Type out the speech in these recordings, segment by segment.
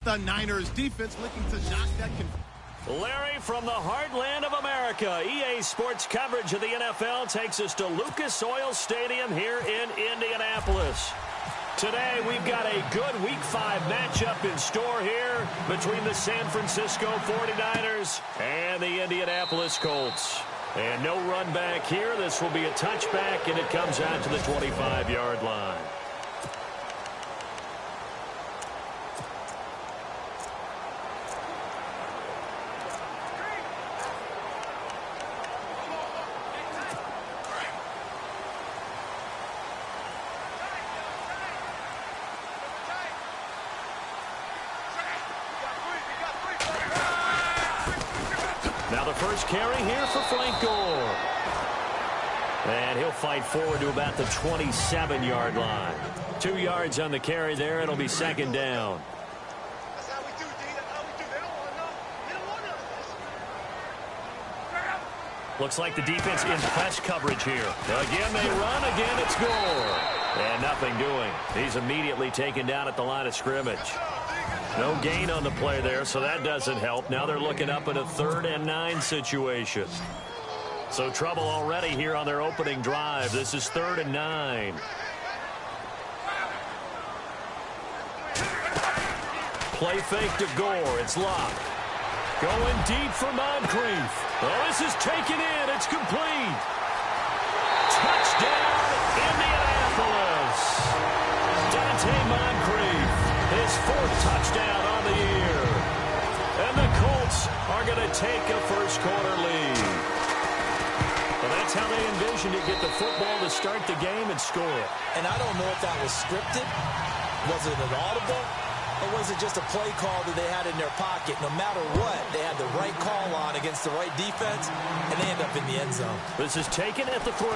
The Niners defense looking to knock that Larry, from the heartland of America, EA Sports coverage of the NFL takes us to Lucas Oil Stadium here in Indianapolis. Today, we've got a good Week 5 matchup in store here between the San Francisco 49ers and the Indianapolis Colts. And no run back here. This will be a touchback, and it comes out to the 25-yard line. Now the first carry here for Frank Gore. And he'll fight forward to about the 27-yard line. 2 yards on the carry there. It'll be second down. That's how we do, D. That's how we do. They don't want none of this. Looks like the defense in press coverage here. Again, they run. Again, it's Gore. And nothing doing. He's immediately taken down at the line of scrimmage. No gain on the play there, so that doesn't help. Now they're looking up at a 3rd and 9 situation. So trouble already here on their opening drive. This is 3rd and 9. Play fake to Gore. It's locked. Going deep for Moncrief. Oh, this is taken in. It's complete. Touchdown, Indianapolis. Dante Moncrief. His 4th touchdown on the year. And the Colts are going to take a first-quarter lead. Well, that's how they envisioned it, get the football to start the game and score. And I don't know if that was scripted. Was it an audible? Or was it just a play call that they had in their pocket? No matter what, they had the right call on against the right defense, and they end up in the end zone. This is taken at the 3.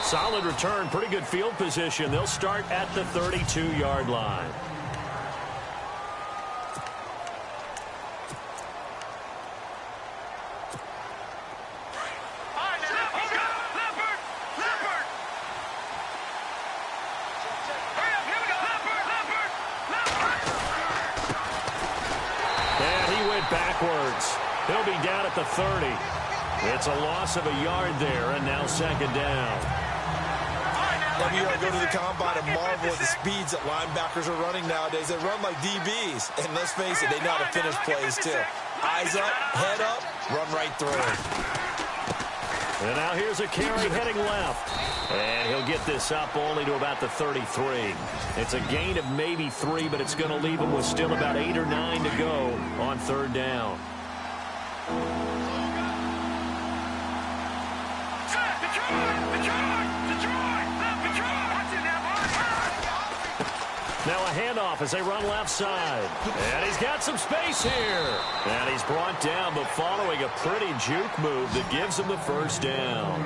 Solid return, pretty good field position. They'll start at the 32-yard line. And he went backwards. He'll be down at the 30. It's a loss of a yard there, and now second down. Every year I go to the combine and marvel at the speeds that linebackers are running nowadays. They run like DBs. And let's face it, they know how to finish plays too. Eyes up, head up, run right through. And now here's a carry heading left. And he'll get this up only to about the 33. It's a gain of maybe 3, but it's going to leave him with still about 8 or 9 to go on 3rd down. Now a handoff as they run left side. And he's got some space here. And he's brought down, but following a pretty juke move that gives him the first down.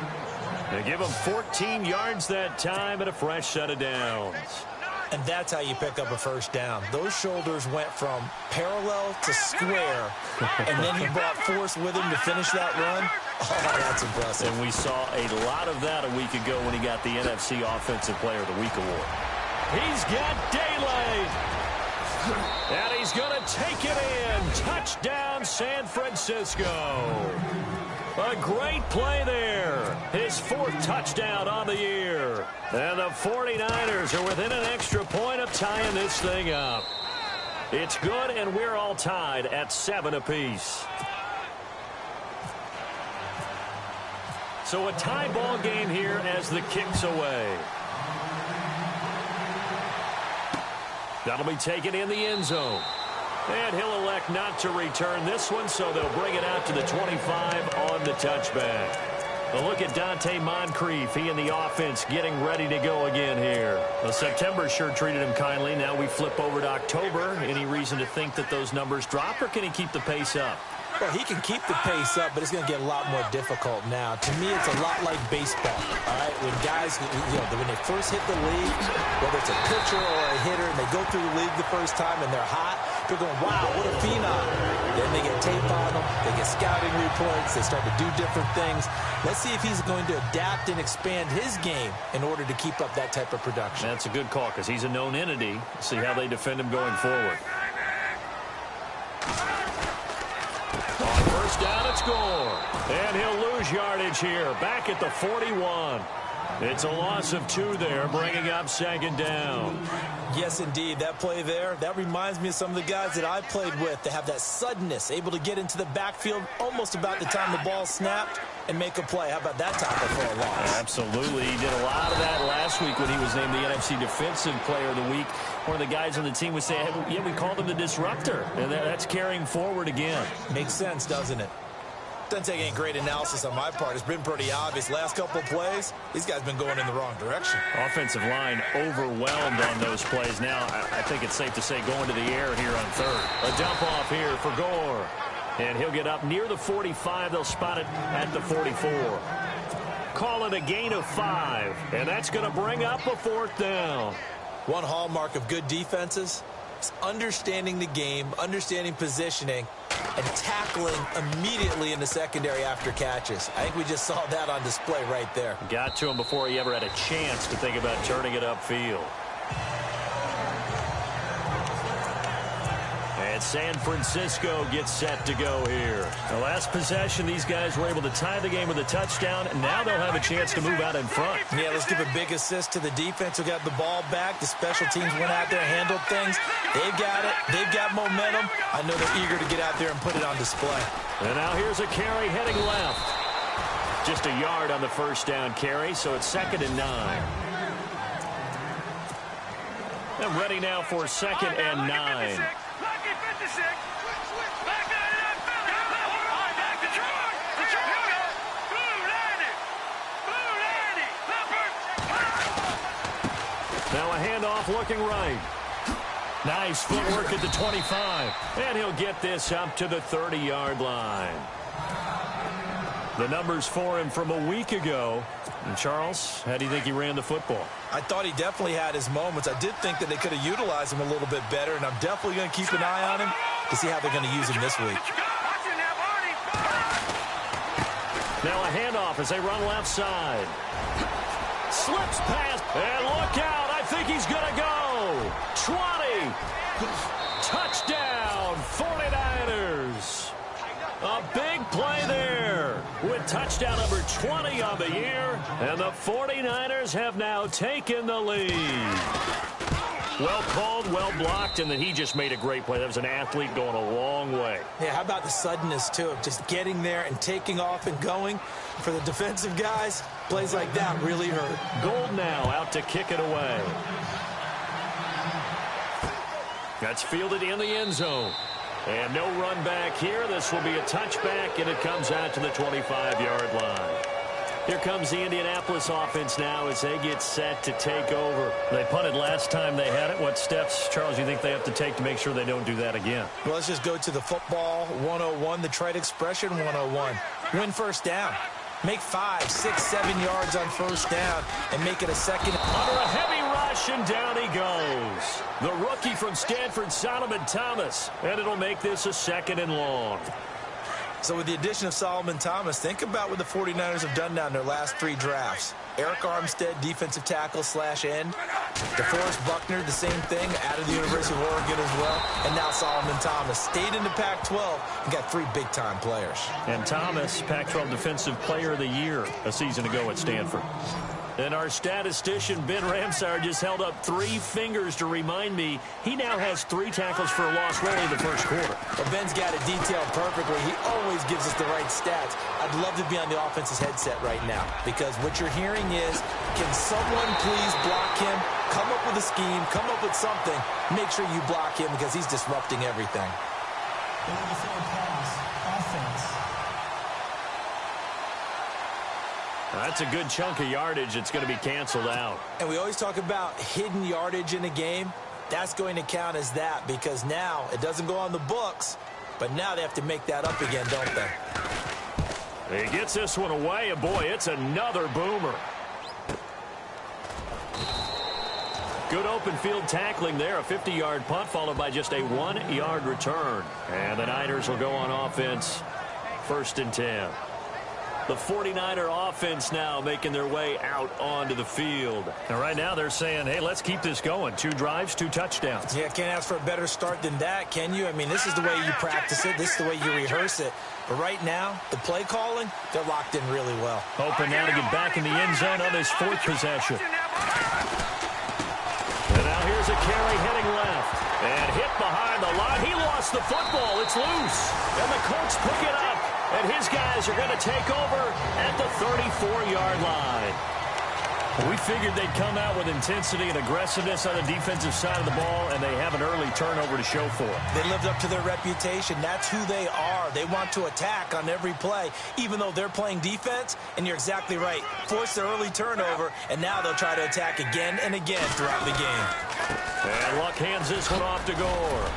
They give him 14 yards that time and a fresh set of downs. And that's how you pick up a first down. Those shoulders went from parallel to square, and then he brought force with him to finish that run. Oh, that's impressive. And we saw a lot of that a week ago when he got the NFC Offensive Player of the Week award. He's got daylight. And he's going to take it in. Touchdown, San Francisco. A great play there. His 4th touchdown on the year. And the 49ers are within an extra point of tying this thing up. It's good, and we're all tied at 7 apiece. So a tie ball game here as the kick's away. That'll be taken in the end zone. And he'll elect not to return this one, so they'll bring it out to the 25 on the touchback. A look at Dante Moncrief. He and the offense getting ready to go again here. Well, September sure treated him kindly. Now we flip over to October. Any reason to think that those numbers drop, or can he keep the pace up? Well, he can keep the pace up, but it's going to get a lot more difficult now. To me, it's a lot like baseball, all right? When guys, when they first hit the league, whether it's a pitcher or a hitter, and they go through the league the first time and they're hot, They're going, wow, what a phenom. Then they get tape on them. They get scouting reports. They start to do different things. Let's see if he's going to adapt and expand his game in order to keep up that type of production. That's a good call because he's a known entity. See how they defend him going forward. On first down, it's Gore. And he'll lose yardage here. Back at the 41. It's a loss of 2 there, bringing up second down. Yes, indeed. That play there, that reminds me of some of the guys that I played with. They have that suddenness, able to get into the backfield almost about the time the ball snapped and make a play. How about that tackle for a loss? Absolutely. He did a lot of that last week when he was named the NFC Defensive Player of the Week. One of the guys on the team would say, hey, yeah, we called him the disruptor. And that's carrying forward again. Makes sense, doesn't it? Doesn't take any great analysis on my part. It's been pretty obvious. Last couple of plays, these guys been going in the wrong direction. Offensive line overwhelmed on those plays. Now, I think it's safe to say going to the air here on third. A dump off here for Gore. And he'll get up near the 45. They'll spot it at the 44. Call it a gain of 5. And that's going to bring up a 4th down. One hallmark of good defenses is understanding the game, understanding positioning, and tackling immediately in the secondary after catches. I think we just saw that on display right there. Got to him before he ever had a chance to think about turning it upfield. And San Francisco gets set to go here. The last possession, these guys were able to tie the game with a touchdown, and now they'll have a chance to move out in front. Yeah, let's give a big assist to the defense who got the ball back. The special teams went out there and handled things. They've got it. They've got momentum. I know they're eager to get out there and put it on display. And now here's a carry heading left. Just a yard on the first down carry, so it's 2nd and 9. And ready now for 2nd and 9. Now a handoff looking right. Nice footwork at the 25. And he'll get this up to the 30-yard line. The numbers for him from a week ago. And Charles, how do you think he ran the football? I thought he definitely had his moments. I did think that they could have utilized him a little bit better, and I'm definitely going to keep an eye on him to see how they're going to use him this week. Now a handoff as they run left side. Slips past, and look out. I think he's going to go. 20. Touchdown, 49ers. A big play there with touchdown number 20 on the year. And the 49ers have now taken the lead. Well called, well blocked, and then he just made a great play. That was an athlete going a long way. Yeah, how about the suddenness, too, of just getting there and taking off and going? For the defensive guys, plays like that really hurt. Gold now out to kick it away. That's fielded in the end zone. And no run back here. This will be a touchback, and it comes out to the 25-yard line. Here comes the Indianapolis offense now as they get set to take over. They punted last time they had it. What steps, Charles, do you think they have to take to make sure they don't do that again? Well, let's just go to the football 101, the trite expression 101. Win first down. Make 5, 6, 7 yards on first down and make it a second. Under a heavy rush, and down he goes. The rookie from Stanford, Solomon Thomas. And it'll make this a 2nd and long. So with the addition of Solomon Thomas, think about what the 49ers have done now in their last 3 drafts. Eric Armstead, defensive tackle / end. DeForest Buckner, the same thing, out of the University of Oregon as well. And now Solomon Thomas stayed in the Pac-12 and got 3 big-time players. And Thomas, Pac-12 Defensive Player of the Year a season ago at Stanford. And our statistician, Ben Ramsar, just held up 3 fingers to remind me he now has 3 tackles for a loss really in the first quarter. Well, Ben's got it detailed perfectly. He always gives us the right stats. I'd love to be on the offense's headset right now because what you're hearing is, can someone please block him? Come up with a scheme. Come up with something. Make sure you block him because he's disrupting everything. That's a good chunk of yardage. It's going to be canceled out. And we always talk about hidden yardage in a game. That's going to count as that because now it doesn't go on the books, but now they have to make that up again, don't they? He gets this one away, and boy, it's another boomer. Good open field tackling there. A 50-yard punt followed by just a 1-yard return. And the Niners will go on offense. 1st and 10. The 49er offense now making their way out onto the field. And right now they're saying, hey, let's keep this going. 2 drives, 2 touchdowns. Yeah, can't ask for a better start than that, can you? I mean, this is the way you practice it. This is the way you rehearse it. But right now, the play calling, they're locked in really well. Hoping now to get back in the end zone on his 4th possession. And now here's a carry heading left. And hit behind the line. He lost the football. It's loose. And the Colts pick it up. And his guys are going to take over at the 34-yard line. We figured they'd come out with intensity and aggressiveness on the defensive side of the ball, and they have an early turnover to show for it. They lived up to their reputation. That's who they are. They want to attack on every play, even though they're playing defense. And you're exactly right. Force the early turnover, and now they'll try to attack again and again throughout the game. And Luck hands this one off to Gore.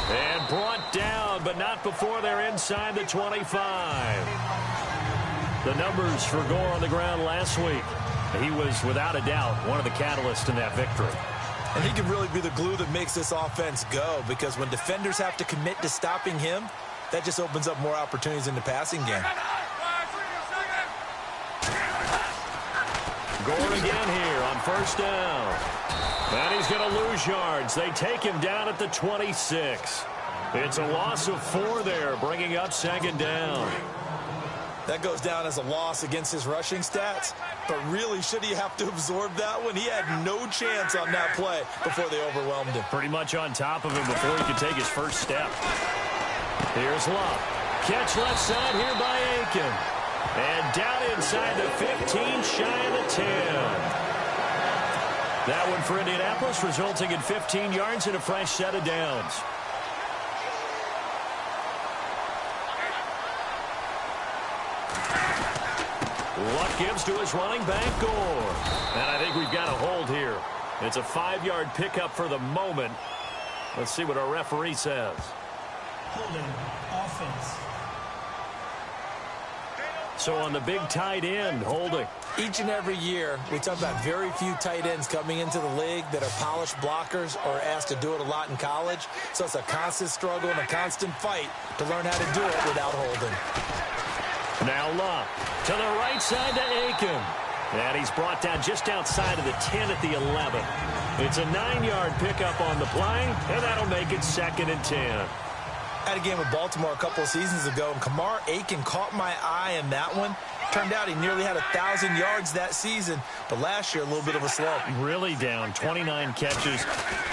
And brought down, but not before they're inside the 25. The numbers for Gore on the ground last week. He was, without a doubt, one of the catalysts in that victory. And he can really be the glue that makes this offense go, because when defenders have to commit to stopping him, that just opens up more opportunities in the passing game. Gore again here on 1st down. And he's going to lose yards. They take him down at the 26. It's a loss of 4 there, bringing up 2nd down. That goes down as a loss against his rushing stats. But really, should he have to absorb that one? He had no chance on that play before they overwhelmed him. Pretty much on top of him before he could take his first step. Here's Love. Catch left side here by Aiken. And down inside the 15, shy of the 10. That one for Indianapolis, resulting in 15 yards and a fresh set of downs. Luck gives to his running back, Gore. And I think we've got a hold here. It's a 5-yard pickup for the moment. Let's see what our referee says. Holding offense. So on the big tight end, holding. Each and every year, we talk about very few tight ends coming into the league that are polished blockers or asked to do it a lot in college. So it's a constant struggle and a constant fight to learn how to do it without holding. Now Luck to the right side to Aiken. And he's brought down just outside of the 10 at the 11. It's a 9-yard pickup on the play, and that'll make it 2nd and 10. Had a game with Baltimore a couple of seasons ago, and Kamar Aiken caught my eye in that one. Turned out he nearly had 1,000 yards that season, but last year a little bit of a slump. Really down, 29 catches,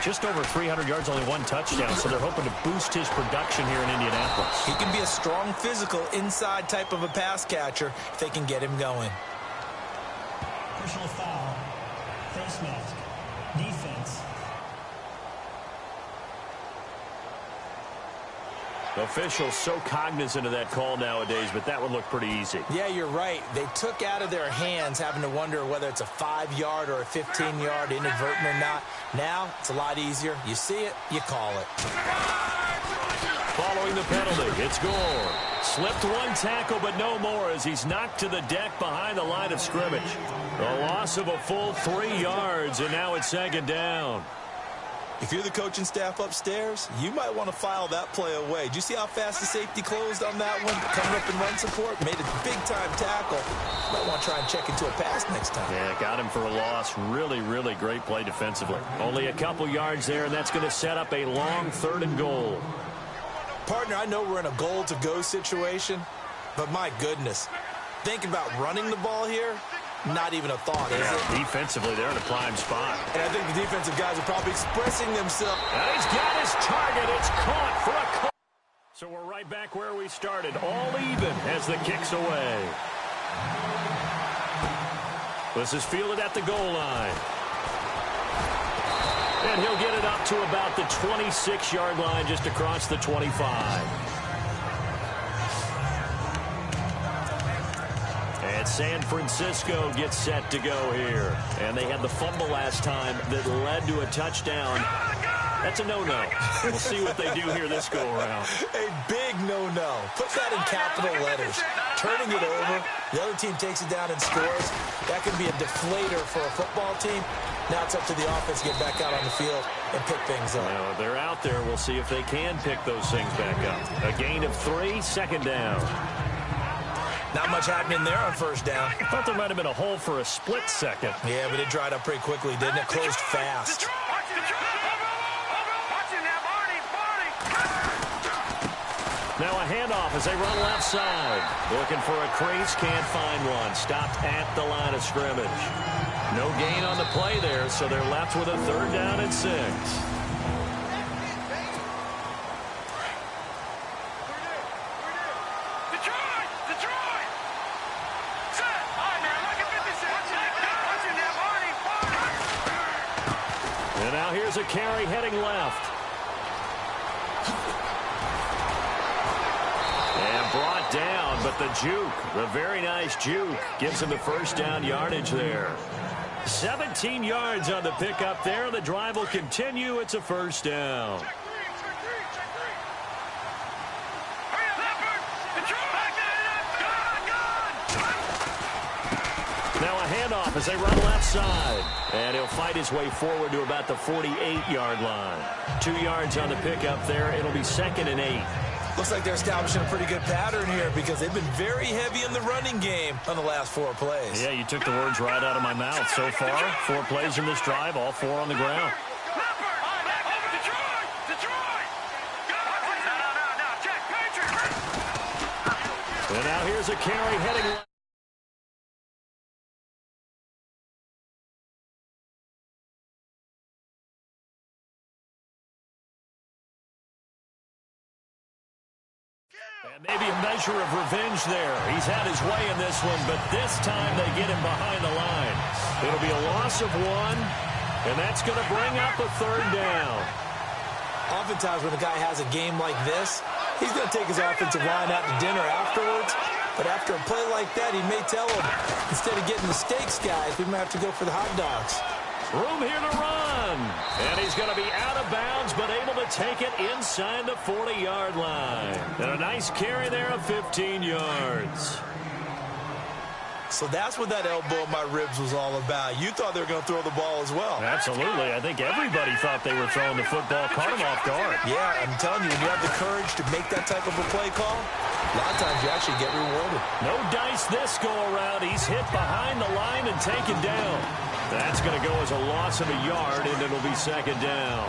just over 300 yards, only 1 touchdown, so they're hoping to boost his production here in Indianapolis. He can be a strong, physical, inside type of a pass catcher if they can get him going. Personal foul, face mask, defense. Officials so cognizant of that call nowadays, but that would look pretty easy. Yeah, you're right. They took out of their hands having to wonder whether it's a 5-yard or a 15-yard inadvertent or not. Now, it's a lot easier. You see it, you call it. Following the penalty, it's Gore. Slipped 1 tackle, but no more as he's knocked to the deck behind the line of scrimmage. A loss of a full 3 yards, and now it's 2nd down. If you're the coaching staff upstairs, you might want to file that play away. Did you see how fast the safety closed on that one? Coming up in run support, made a big-time tackle. Might want to try and check into a pass next time. Yeah, got him for a loss. Really, really great play defensively. Only a couple yards there, and that's going to set up a long 3rd and goal. Partner, I know we're in a goal-to-go situation, but my goodness, thinking about running the ball here, not even a thought, is it? Defensively, they're in a prime spot. And I think the defensive guys are probably expressing themselves. And he's got his target. It's caught for a call. So we're right back where we started, all even as the kick's away. This is fielded at the goal line. And he'll get it up to about the 26-yard line, just across the 25. And San Francisco gets set to go here. And they had the fumble last time that led to a touchdown. That's a no-no. We'll see what they do here this go-around. A big no-no. Put that in capital letters. Turning it over, the other team takes it down and scores. That can be a deflator for a football team. Now it's up to the offense to get back out on the field and pick things up. Now, they're out there. We'll see if they can pick those things back up. A gain of 3, second down. Not much happening there on first down. I thought there might have been a hole for a split second. Yeah, but it dried up pretty quickly, didn't it? Closed fast. Now a handoff as they run left side. Looking for a crease, can't find one. Stopped at the line of scrimmage. No gain on the play there, so they're left with a 3rd down and 6. And now here's a carry heading left. And brought down, but the juke, the very nice juke, gives him the first down yardage there. 17 yards on the pickup there. The drive will continue. It's a first down. Now a handoff as they run left side. And he'll fight his way forward to about the 48-yard line. 2 yards on the pickup there. It'll be 2nd and 8. Looks like they're establishing a pretty good pattern here because they've been very heavy in the running game on the last 4 plays. Yeah, you took the words right out of my mouth. So far, 4 plays in this drive, all 4 on the ground. And now here's a carry heading left. And maybe a measure of revenge there. He's had his way in this one, but this time they get him behind the line. It'll be a loss of 1, and that's going to bring up a 3rd down. Oftentimes when a guy has a game like this, he's going to take his offensive line out to dinner afterwards. But after a play like that, he may tell him, instead of getting the steaks, guys, we might have to go for the hot dogs. Room here to run. And he's going to be out of bounds, but able to take it inside the 40-yard line. And a nice carry there of 15 yards. So that's what that elbow in my ribs was all about. You thought they were going to throw the ball as well. Absolutely. I think everybody thought they were throwing the football, caught him off guard. Yeah, I'm telling you, when you have the courage to make that type of a play call, a lot of times you actually get rewarded. No dice this go-around. He's hit behind the line and taken down. That's going to go as a loss of a yard, and it'll be 2nd down.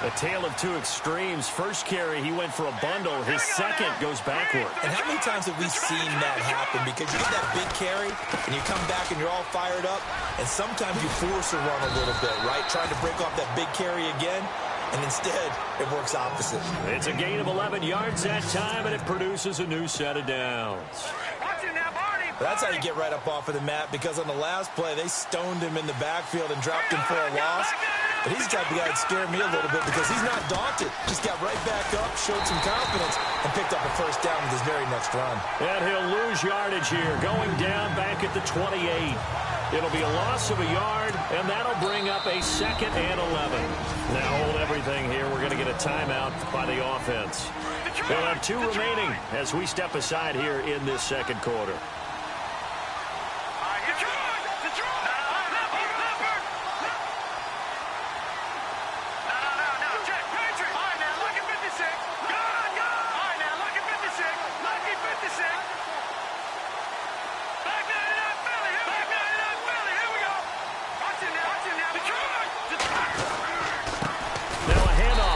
A tale of 2 extremes. First carry, he went for a bundle. His second goes backward. And how many times have we seen that happen? Because you get that big carry, and you come back and you're all fired up, and sometimes you force a run a little bit, right? Trying to break off that big carry again, and instead, it works opposite. It's a gain of 11 yards that time, and it produces a new set of downs. That's how you get right up off of the mat, because on the last play, they stoned him in the backfield and dropped him for a loss. But he's the type of guy that scared me a little bit because he's not daunted. Just got right back up, showed some confidence, and picked up a first down with his very next run. And he'll lose yardage here, going down back at the 28. It'll be a loss of a yard, and that'll bring up a 2nd and 11. Now hold everything here. We're going to get a timeout by the offense. We'll have 2 remaining as we step aside here in this second quarter.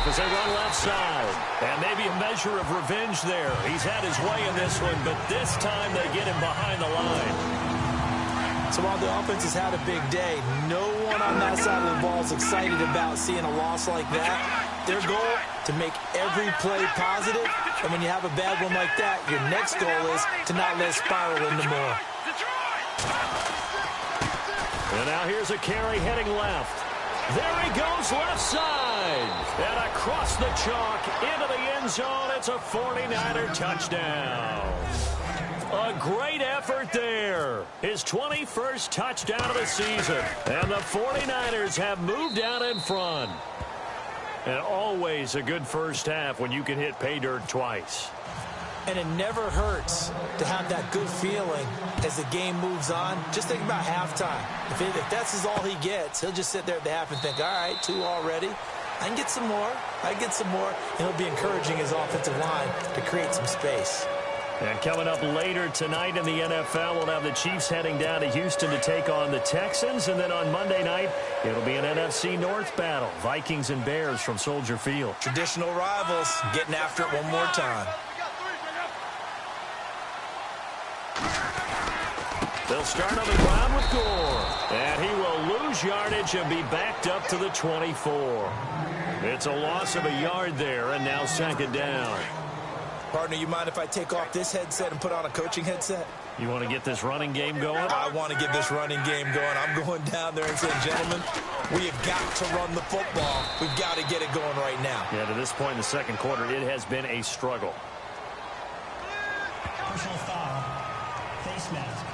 As they run left side. And maybe a measure of revenge there. He's had his way in this one, but this time they get him behind the line. So while the offense has had a big day, no one on that side of the ball is excited about seeing a loss like that. Their goal, to make every play positive. And when you have a bad one like that, your next goal is to not let it spiral into more. And now here's a carry heading left. There he goes left side. And across the chalk into the end zone. It's a 49er touchdown. A great effort there. His 21st touchdown of the season. And the 49ers have moved out in front. And always a good first half when you can hit pay dirt twice. And it never hurts to have that good feeling as the game moves on. Just think about halftime. If that's all he gets, he'll just sit there at the half and think, all right, 2 already. I can get some more. I can get some more. And he'll be encouraging his offensive line to create some space. And coming up later tonight in the NFL, we'll have the Chiefs heading down to Houston to take on the Texans. And then on Monday night, it'll be an NFC North battle. Vikings and Bears from Soldier Field. Traditional rivals getting after it one more time. They'll start on the ground with Gore. And he will lose yardage and be backed up to the 24. It's a loss of a yard there, and now second down. Partner, you mind if I take off this headset and put on a coaching headset? You want to get this running game going? I want to get this running game going. I'm going down there and saying, gentlemen, we have got to run the football. We've got to get it going right now. Yeah, to this point in the second quarter, it has been a struggle. Personal foul. Face mask.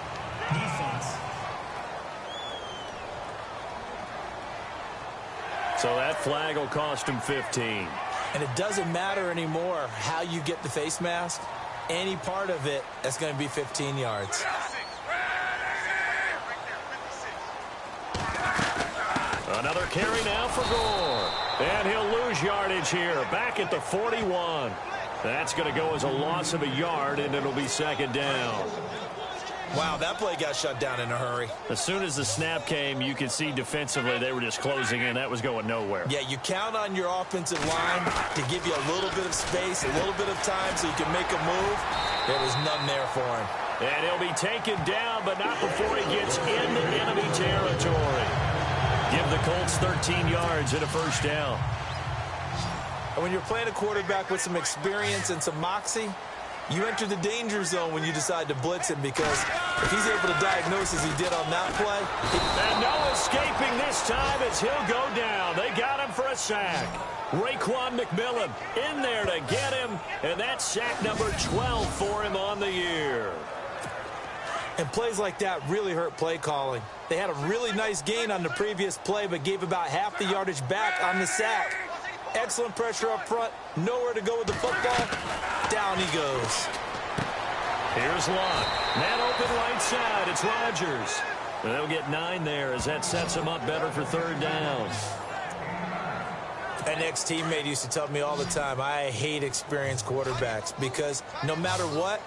Defense. So that flag will cost him 15. And it doesn't matter anymore how you get the face mask. Any part of it, that's going to be 15 yards. Another carry now for Gore. And he'll lose yardage here, back at the 41. That's going to go as a loss of a yard, and it'll be second down. Wow, that play got shut down in a hurry. As soon as the snap came, you could see defensively they were just closing in. That was going nowhere. Yeah, you count on your offensive line to give you a little bit of space, a little bit of time so you can make a move. There was none there for him. And he'll be taken down, but not before he gets into enemy territory. Give the Colts 13 yards and a first down. And when you're playing a quarterback with some experience and some moxie, you enter the danger zone when you decide to blitz him, because if he's able to diagnose as he did on that play. And no escaping this time as he'll go down. They got him for a sack. Raekwon McMillan in there to get him, and that's sack number 12 for him on the year. And plays like that really hurt play calling. They had a really nice gain on the previous play, but gave about half the yardage back on the sack. Excellent pressure up front. Nowhere to go with the football. Down he goes. Here's Locke. Man open right side. It's Rodgers. And they'll get 9 there as that sets him up better for third down. An ex-teammate used to tell me all the time, I hate experienced quarterbacks, because no matter what,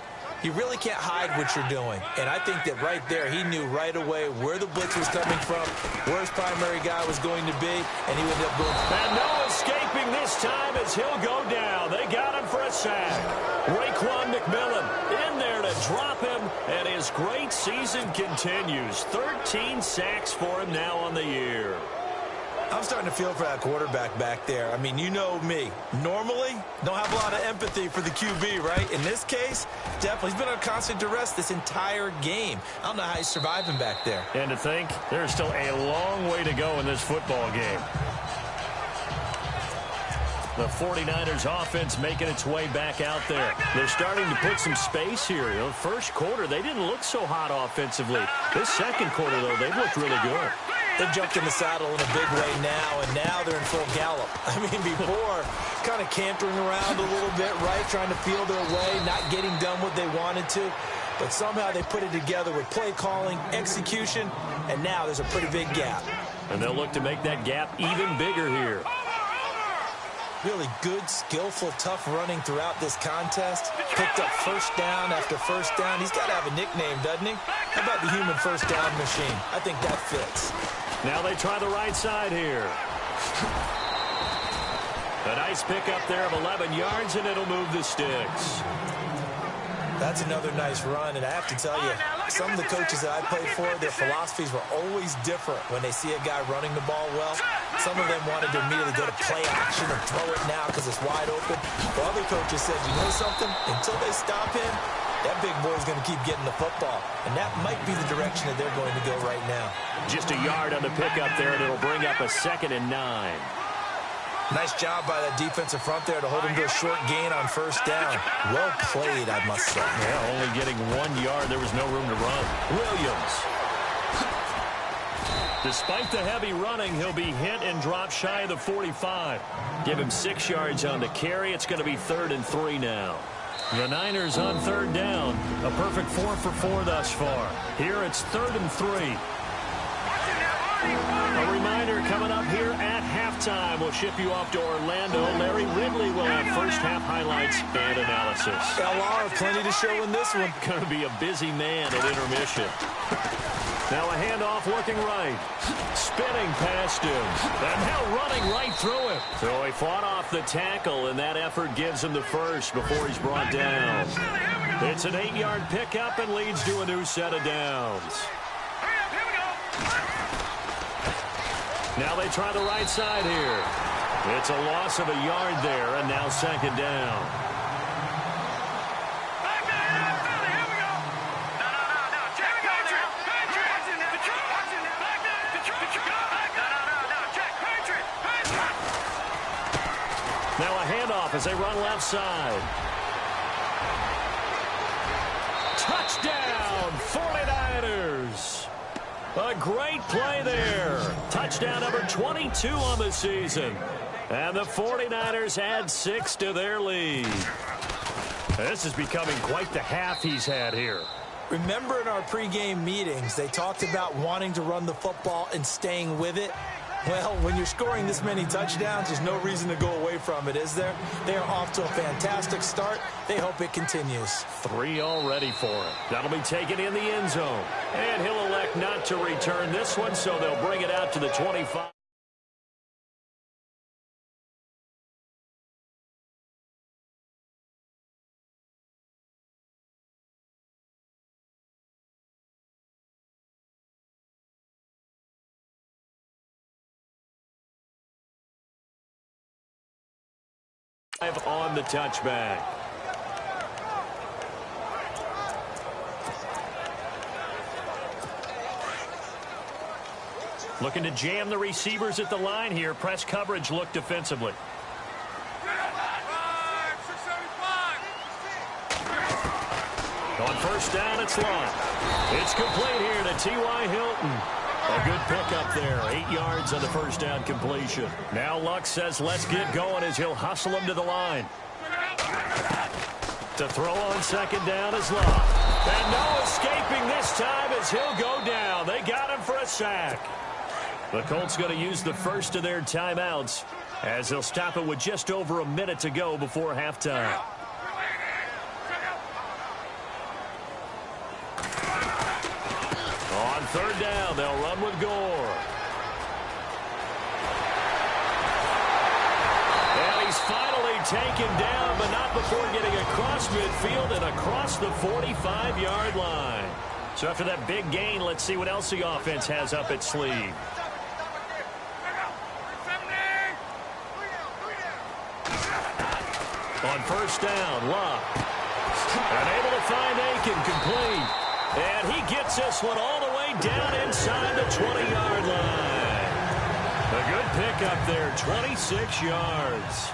you really can't hide what you're doing. And I think that right there, he knew right away where the blitz was coming from, where his primary guy was going to be, and he would end up going. And no escaping this time as he'll go down. They got him for a sack. Raekwon McMillan in there to drop him, and his great season continues. 13 sacks for him now on the year. I'm starting to feel for that quarterback back there. I mean, you know me. Normally, don't have a lot of empathy for the QB, right? In this case, definitely. He's been under constant duress this entire game. I don't know how he's surviving back there. And to think, there's still a long way to go in this football game. The 49ers offense making its way back out there. They're starting to put some space here. The first quarter, they didn't look so hot offensively. This second quarter, though, they've looked really good. They've jumped in the saddle in a big way now, and now they're in full gallop. I mean, before, kind of cantering around a little bit, right, trying to feel their way, not getting done what they wanted to. But somehow they put it together with play calling, execution, and now there's a pretty big gap. And they'll look to make that gap even bigger here. Really good, skillful, tough running throughout this contest. Picked up first down after first down. He's got to have a nickname, doesn't he? How about the human first down machine? I think that fits. Now they try the right side here. A nice pickup there of 11 yards, and it'll move the sticks. That's another nice run, and I have to tell you, some of the coaches that I played for, their philosophies were always different when they see a guy running the ball well. Some of them wanted to immediately go to play action and throw it now because it's wide open. But other coaches said, you know something? Until they stop him, that big boy's going to keep getting the football. And that might be the direction that they're going to go right now. Just a yard on the pickup there, and it'll bring up a 2nd and 9. Nice job by that defensive front there to hold him to a short gain on first down. Well played, I must say. Yeah, only getting 1 yard. There was no room to run. Williams. Despite the heavy running, he'll be hit and drop shy of the 45. Give him 6 yards on the carry. It's going to be 3rd and 3 now. The Niners on 3rd down. A perfect 4 for 4 thus far. Here it's 3rd and 3. A reminder coming up here at halftime. We'll ship you off to Orlando. Larry Ridley will have first half highlights and analysis. LR, plenty to show in this one. Going to be a busy man at intermission. Now a handoff looking right. Spinning past him. And now running right through him. So he fought off the tackle, and that effort gives him the first before he's brought down. It's an 8-yard pickup and leads to a new set of downs. Now they try the right side here. It's a loss of a yard there, and now 2nd down. Now a handoff as they run left side. Touchdown, 49ers. A great play there. Touchdown number 22 on the season. And the 49ers add 6 to their lead. This is becoming quite the half he's had here. Remember in our pregame meetings, they talked about wanting to run the football and staying with it? Well, when you're scoring this many touchdowns, there's no reason to go away from it, is there? They are off to a fantastic start. They hope it continues. 3 already for him. That'll be taken in the end zone. And he'll elect not to return this one, so they'll bring it out to the 25. On the touchback. Looking to jam the receivers at the line here. Press coverage look defensively. On 1st down, it's Lott. It's complete here to T.Y. Hilton. A good pickup there. 8 yards on the 1st down completion. Now Luck says let's get going as he'll hustle him to the line. To throw on 2nd down is Lott. And no escaping this time as he'll go down. They got him for a sack. The Colts going to use the first of their timeouts as they'll stop it with just over a minute to go before halftime. On 3rd down, they'll run with Gore. And he's finally taken down, but not before getting across midfield and across the 45-yard line. So after that big gain, let's see what else the offense has up its sleeve. On 1st down, Luck. And able to find Aiken complete. And he gets this one all the way down inside the 20-yard line. A good pickup there, 26 yards.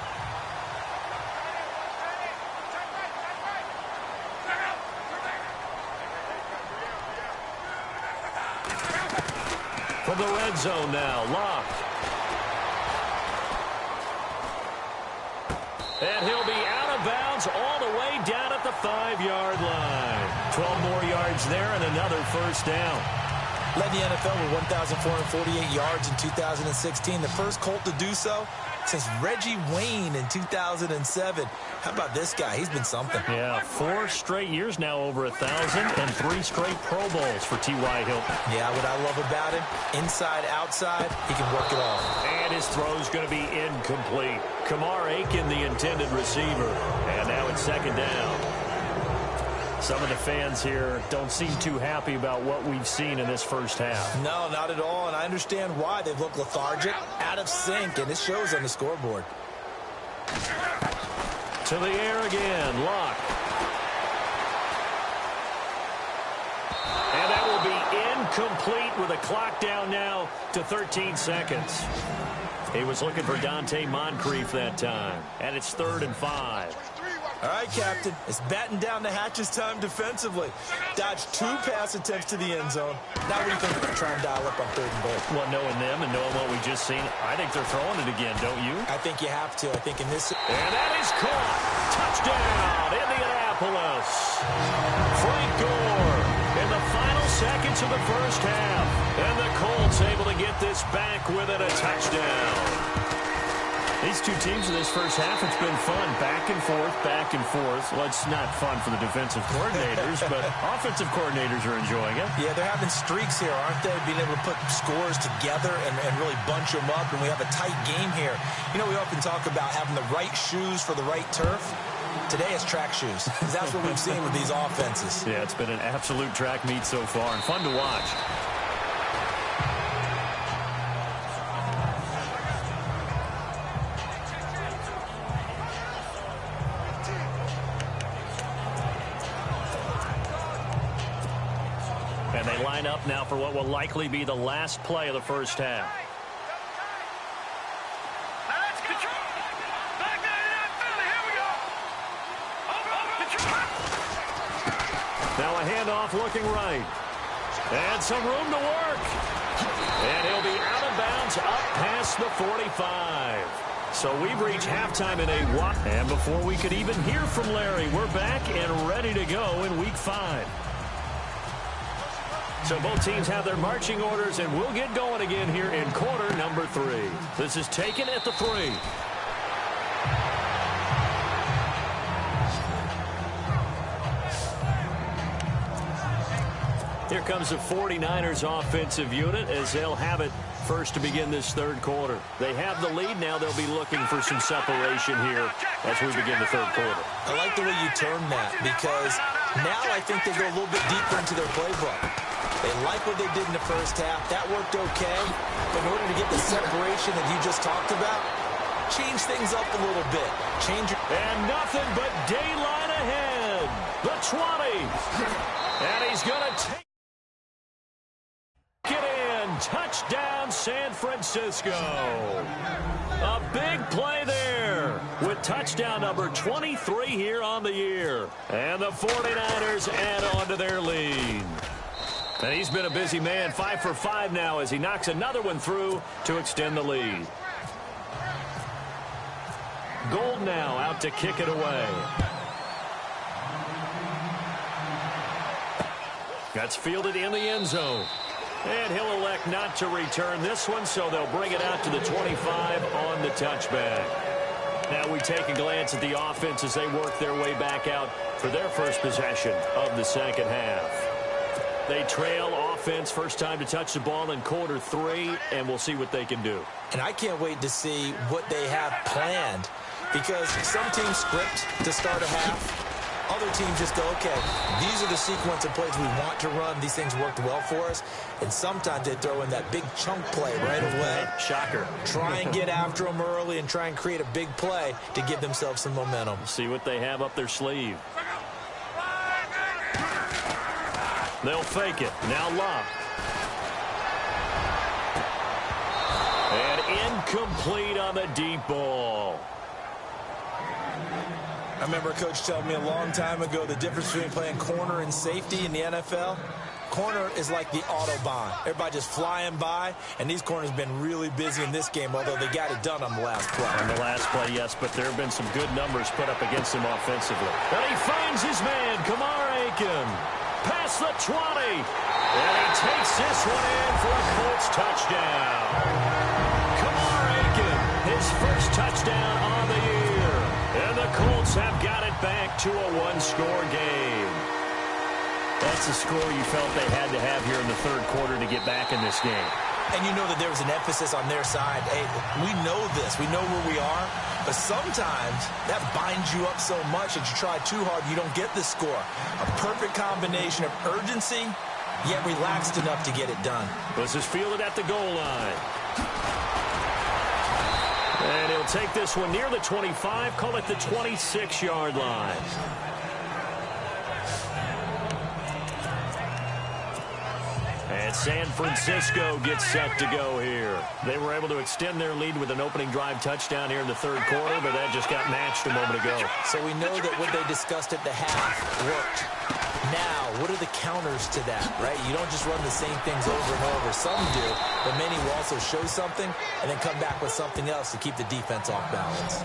From the red zone now, Locke. And he'll be out of bounds all the way down at the 5-yard line. 12 more yards there and another 1st down. Led the NFL with 1,448 yards in 2016. The first Colt to do so since Reggie Wayne in 2007. How about this guy? He's been something. Yeah, 4 straight years now over 1,000 and 3 straight Pro Bowls for T.Y. Hilton. Yeah, what I love about him, inside, outside, he can work it all. And his throw's going to be incomplete. Kamar Aiken, the intended receiver. And now it's 2nd down. Some of the fans here don't seem too happy about what we've seen in this first half. No, not at all, and I understand why. They've looked lethargic, out of sync, and it shows on the scoreboard. To the air again, Locke. And that will be incomplete with a clock down now to 13 seconds. He was looking for Dante Moncrief that time, and it's 3rd and 5. All right, Captain. It's batten down the hatches time defensively. Dodged 2 pass attempts to the end zone. Now what do you think they're trying to dial up on 3rd and goal? Well, knowing them and knowing what we just seen, I think they're throwing it again, don't you? I think you have to. I think in this... And that is caught. Touchdown, Indianapolis. Frank Gore in the final seconds of the first half. And the Colts able to get this back within a touchdown. These two teams in this first half, it's been fun. Back and forth, back and forth. Well, it's not fun for the defensive coordinators, but offensive coordinators are enjoying it. Yeah, they're having streaks here, aren't they? Being able to put scores together and really bunch them up, and we have a tight game here. You know, we often talk about having the right shoes for the right turf. Today it's track shoes. That's what we've seen with these offenses. Yeah, it's been an absolute track meet so far and fun to watch. And they line up now for what will likely be the last play of the first half. Now a handoff looking right. And some room to work. And he'll be out of bounds up past the 45. So we've reached halftime in a walk. And before we could even hear from Larry, we're back and ready to go in Week 5. So both teams have their marching orders, and we'll get going again here in quarter number 3. This is taken at the 3. Here comes the 49ers offensive unit as they'll have it first to begin this third quarter. They have the lead. Now they'll be looking for some separation here as we begin the third quarter. I like the way you term that because now I think they go a little bit deeper into their playbook. They like what they did in the first half. That worked okay. But in order to get the separation that you just talked about, change things up a little bit. And nothing but daylight ahead. The 20. And he's going to take it in. Touchdown, San Francisco. A big play there with touchdown number 23 here on the year. And the 49ers add on to their lead. And he's been a busy man, 5 for 5 now as he knocks another one through to extend the lead. Gold now out to kick it away. That's fielded in the end zone. And he'll elect not to return this one, so they'll bring it out to the 25 on the touchback. Now we take a glance at the offense as they work their way back out for their first possession of the second half. They trail offense, first time to touch the ball in quarter 3, and we'll see what they can do. And I can't wait to see what they have planned because some teams script to start a half. Other teams just go, okay, these are the sequence of plays we want to run. These things worked well for us. And sometimes they throw in that big chunk play right away. Shocker. Try and get after them early and try and create a big play to give themselves some momentum. See what they have up their sleeve. They'll fake it. Now Love. And incomplete on the deep ball. I remember a coach telling me a long time ago the difference between playing corner and safety in the NFL. Corner is like the Autobahn. Everybody just flying by, and these corners have been really busy in this game, although they got it done on the last play. On the last play, yes, but there have been some good numbers put up against him offensively. And he finds his man, Kamar Aiken. Past the 20. And he takes this one in for a Colts touchdown. Kamar Aiken, his first touchdown on the year. And the Colts have got it back to a one-score game. That's the score you felt they had to have here in the third quarter to get back in this game. And you know that there was an emphasis on their side. Hey, we know this. We know where we are. But sometimes that binds you up so much that you try too hard, you don't get the score. A perfect combination of urgency, yet relaxed enough to get it done. This is fielded at the goal line. And he'll take this one near the 25, call it the 26-yard line. And And San Francisco gets set to go here. They were able to extend their lead with an opening drive touchdown here in the third quarter, but that just got matched a moment ago. So we know that what they discussed at the half worked. Now, what are the counters to that, right? You don't just run the same things over and over. Some do, but many will also show something and then come back with something else to keep the defense off balance.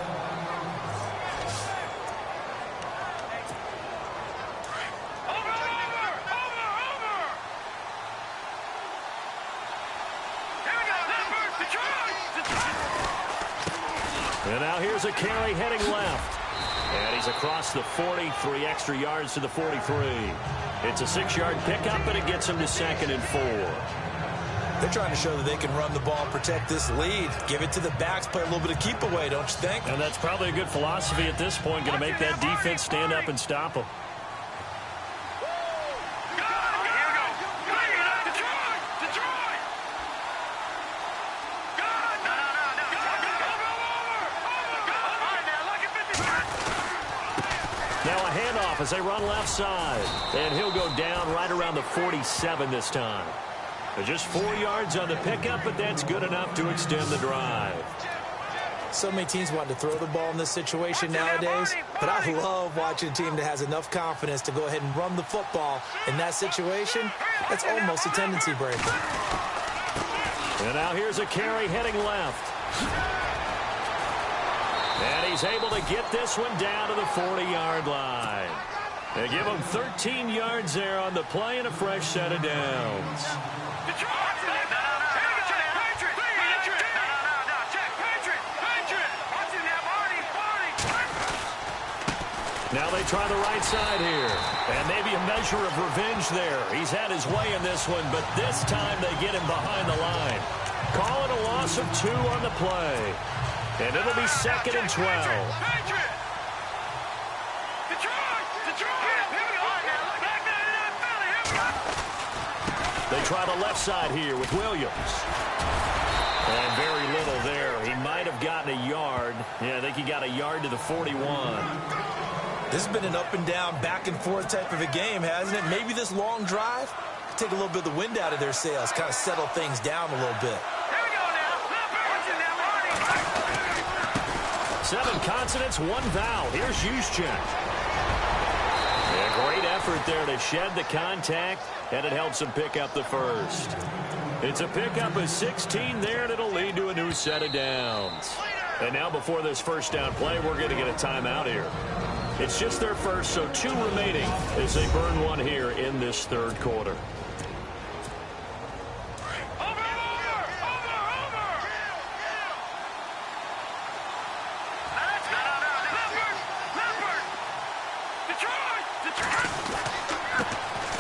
And now here's a carry heading left. And he's across the 40, 3 extra yards to the 43. It's a 6-yard pickup, but it gets him to 2nd and 4. They're trying to show that they can run the ball and protect this lead. Give it to the backs, play a little bit of keep away, don't you think? And that's probably a good philosophy at this point, going to make that defense stand up and stop them. Now a handoff as they run left side. And he'll go down right around the 47 this time. Just 4 yards on the pickup, but that's good enough to extend the drive. So many teams want to throw the ball in this situation nowadays, but I love watching a team that has enough confidence to go ahead and run the football in that situation. That's almost a tendency breaker. And now here's a carry heading left. And he's able to get this one down to the 40-yard line. They give him 13 yards there on the play and a fresh set of downs. Now they try the right side here. And maybe a measure of revenge there. He's had his way in this one, but this time they get him behind the line. Call it a loss of 2 on the play. And it'll be 2nd and 12. They try the left side here with Williams. And very little there. He might have gotten a yard. Yeah, I think he got a yard to the 41. This has been an up and down, back and forth type of a game, hasn't it? Maybe this long drive could take a little bit of the wind out of their sails, kind of settle things down a little bit. 7 consonants, 1 vowel. Here's Juszczyk. Yeah, great effort there to shed the contact, and it helps him pick up the first. It's a pickup of 16 there, and it'll lead to a new set of downs. And now before this first down play, we're going to get a timeout here. It's just their first, so 2 remaining as they burn one here in this third quarter.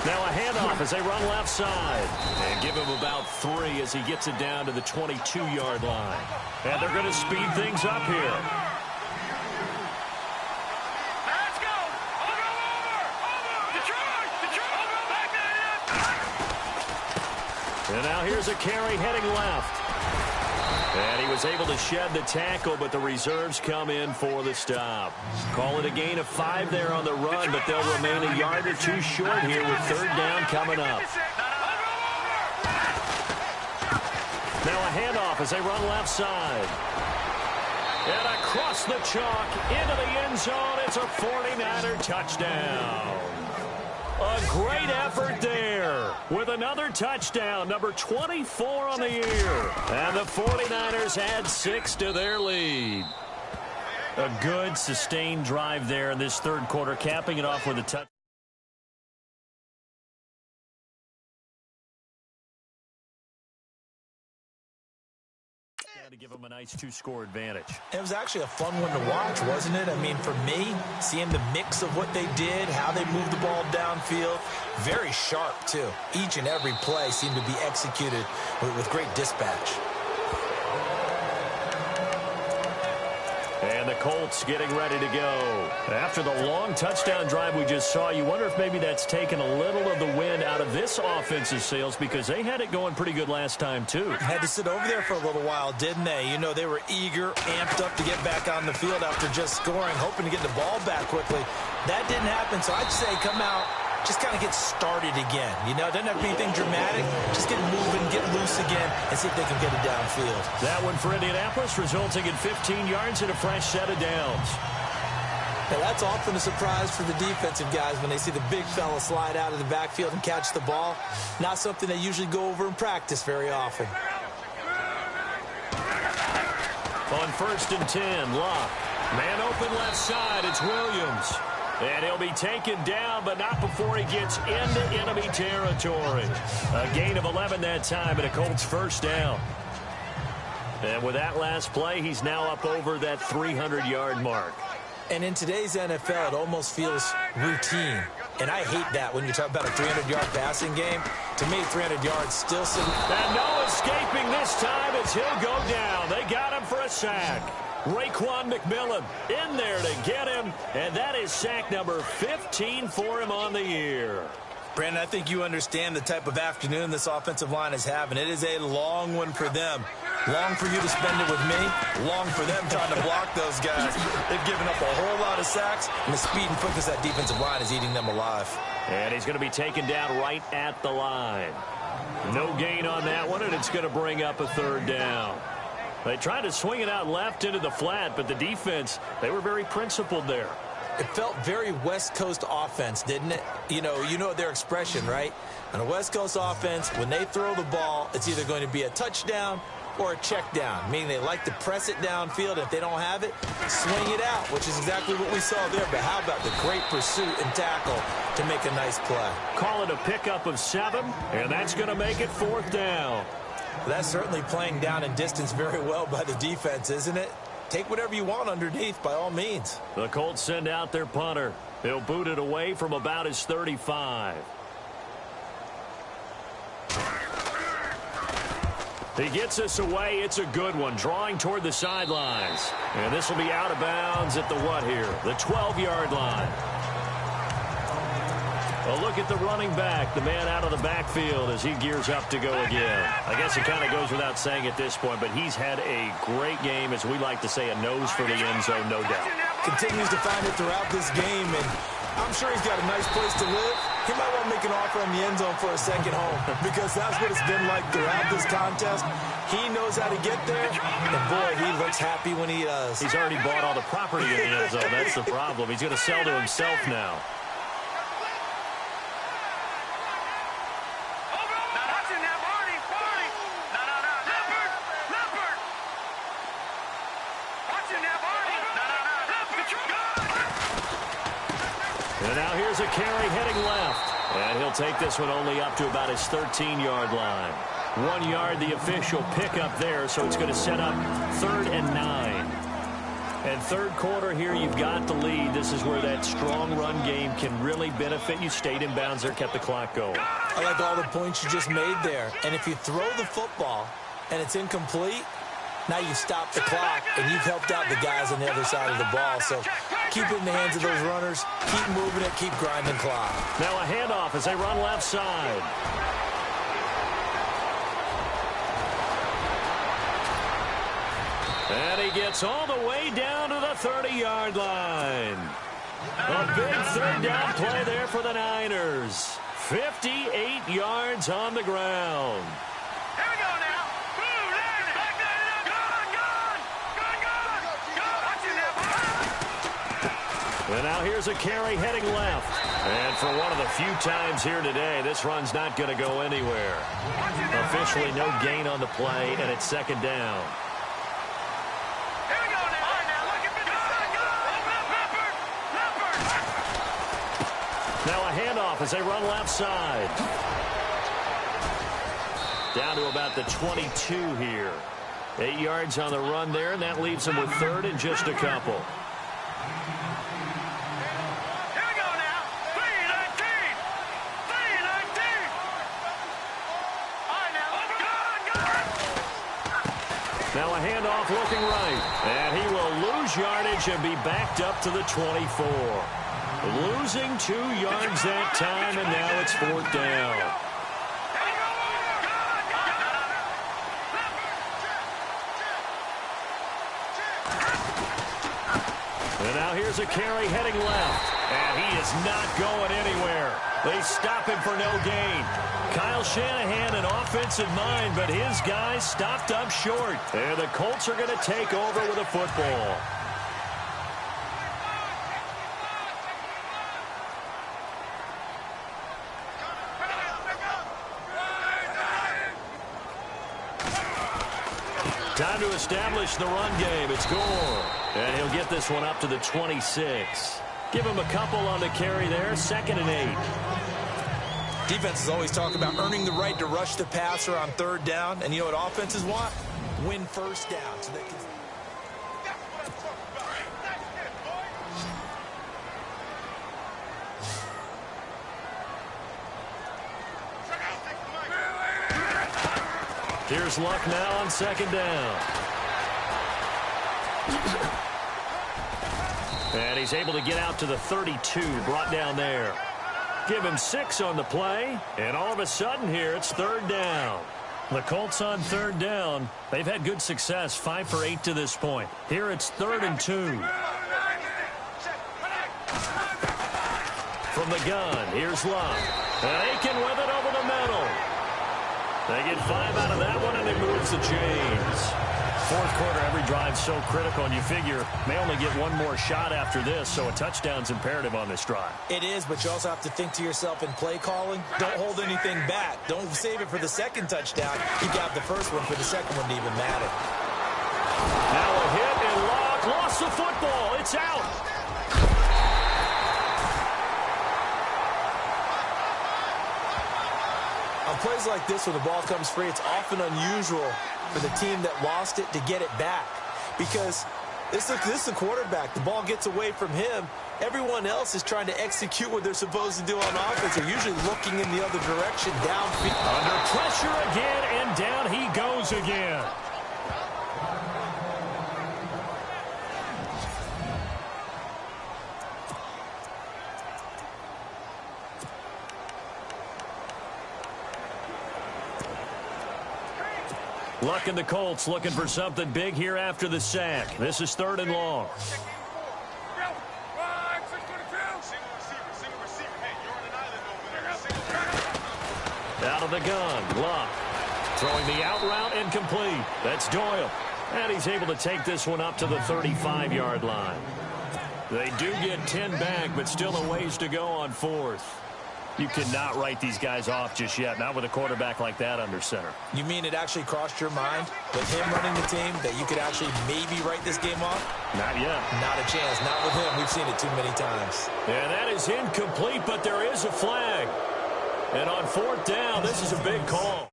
Now a handoff as they run left side. And give him about 3 as he gets it down to the 22-yard line. And they're going to speed things up here. And now here's a carry heading left. And he was able to shed the tackle, but the reserves come in for the stop. Call it a gain of 5 there on the run, but they'll remain a yard or 2 short here with 3rd down coming up. Now a handoff as they run left side. And across the chalk into the end zone. It's a 49er touchdown. A great effort there with another touchdown, number 24 on the year. And the 49ers add 6 to their lead. A good, sustained drive there in this third quarter, capping it off with a touchdown. To give them a nice 2-score advantage. It was actually a fun one to watch, wasn't it? I mean, for me, seeing the mix of what they did, how they moved the ball downfield, very sharp, too. Each and every play seemed to be executed with great dispatch. And the Colts getting ready to go. After the long touchdown drive we just saw, you wonder if maybe that's taken a little of the wind out of this offensive sails because they had it going pretty good last time, too. Had to sit over there for a little while, didn't they? You know, they were eager, amped up to get back on the field after just scoring, hoping to get the ball back quickly. That didn't happen, so I'd say come out just kind of get started again. You know, doesn't have to be anything dramatic. Just get moving, get loose again, and see if they can get it downfield. That one for Indianapolis, resulting in 15 yards and a fresh set of downs. Now, that's often a surprise for the defensive guys when they see the big fella slide out of the backfield and catch the ball. Not something they usually go over in practice very often. On 1st and 10, Locke. Man open left side, it's Williams. And he'll be taken down, but not before he gets into enemy territory. A gain of 11 that time, and a Colts first down. And with that last play, he's now up over that 300-yard mark. And in today's NFL, it almost feels routine. And I hate that when you talk about a 300-yard passing game. To me, 300 yards still sitting. And no escaping this time as he'll go down. They got him for a sack. Raekwon McMillan in there to get him. And that is sack number 15 for him on the year. Brandon, I think you understand the type of afternoon this offensive line is having. It is a long one for them. Long for you to spend it with me. Long for them trying to block those guys. They've given up a whole lot of sacks, and the speed and quickness of that defensive line is eating them alive. And he's going to be taken down right at the line. No gain on that one, and it's going to bring up a 3rd down. They tried to swing it out left into the flat, but the defense, they were very principled there. It felt very West Coast offense, didn't it? You know their expression, right? On a West Coast offense, when they throw the ball, it's either going to be a touchdown or a check down, meaning they like to press it downfield. If they don't have it, swing it out, which is exactly what we saw there. But how about the great pursuit and tackle to make a nice play? Call it a pickup of 7, and that's going to make it 4th down. That's certainly playing down in distance very well by the defense, isn't it? Take whatever you want underneath, by all means. The Colts send out their punter. He'll boot it away from about his 35. He gets us away. It's a good one, drawing toward the sidelines. And this will be out of bounds at the what here? The 12-yard line. A look at the running back, the man out of the backfield as he gears up to go again. I guess it kind of goes without saying at this point, but he's had a great game, as we like to say, a nose for the end zone, no doubt. Continues to find it throughout this game, and I'm sure he's got a nice place to live. He might want to make an offer on the end zone for a second home, because that's what it's been like throughout this contest. He knows how to get there, and boy, he looks happy when he does. He's already bought all the property in the end zone. That's the problem. He's going to sell to himself now. And now here's a carry heading left. And he'll take this one only up to about his 13-yard line. 1 yard, the official pickup there, so it's going to set up 3rd and 9. And 3rd quarter here, you've got the lead. This is where that strong run game can really benefit you. Stayed in bounds there, kept the clock going. I like all the points you just made there. And if you throw the football and it's incomplete, now you've stopped the clock, and you've helped out the guys on the other side of the ball. So keep it in the hands of those runners. Keep moving it. Keep grinding clock. Now a handoff as they run left side. And he gets all the way down to the 30-yard line. A big 3rd down play there for the Niners. 58 yards on the ground. And now here's a carry heading left. And for one of the few times here today, this run's not going to go anywhere. Officially no gain on the play, and it's 2nd down. Now a handoff as they run left side. Down to about the 22 here. 8 yards on the run there, and that leaves them with 3rd and just a couple. Now a handoff looking right. And he will lose yardage and be backed up to the 24. Losing 2 yards that time, and now it's 4th down. And now here's a carry heading left. And he is not going anywhere. They stop him for no gain. Kyle Shanahan, an offensive mind, but his guys stopped up short. And the Colts are going to take over with a football. Time to establish the run game. It's Gore. And he'll get this one up to the 26. Give him a couple on the carry there. 2nd and 8. Defenses always talk about earning the right to rush the passer on 3rd down. And you know what offenses want? Win 1st down. So they can... Here's Luck now on 2nd down. And he's able to get out to the 32, brought down there. Give him 6 on the play, and all of a sudden here it's 3rd down. The Colts on 3rd down. They've had good success, 5 for 8 to this point. Here it's 3rd and 2. From the gun, here's Luck. And Aiken with it over the middle. They get 5 out of that one, and it moves the chains. 4th quarter, every drive's so critical, and you figure may only get one more shot after this, so a touchdown's imperative on this drive. It is, but you also have to think to yourself in play calling, don't hold anything back. Don't save it for the 2nd touchdown. You got the 1st one for the 2nd one to even matter. Now a hit, and Luck lost the football. It's out. On plays like this, when the ball comes free, it's often unusual for the team that lost it to get it back. Because this is a quarterback. The ball gets away from him. Everyone else is trying to execute what they're supposed to do on offense. They're usually looking in the other direction, downfield. Under pressure again, and down he goes again. Luck and the Colts looking for something big here after the sack. This is 3rd and long. Out of the gun, Luck. Throwing the out route incomplete. That's Doyle. And he's able to take this one up to the 35-yard line. They do get 10 back, but still a ways to go on 4th. You cannot write these guys off just yet, not with a quarterback like that under center. You mean it actually crossed your mind with him running the team that you could actually maybe write this game off? Not yet. Not a chance. Not with him. We've seen it too many times. And that is incomplete, but there is a flag. And on 4th down, this is a big call.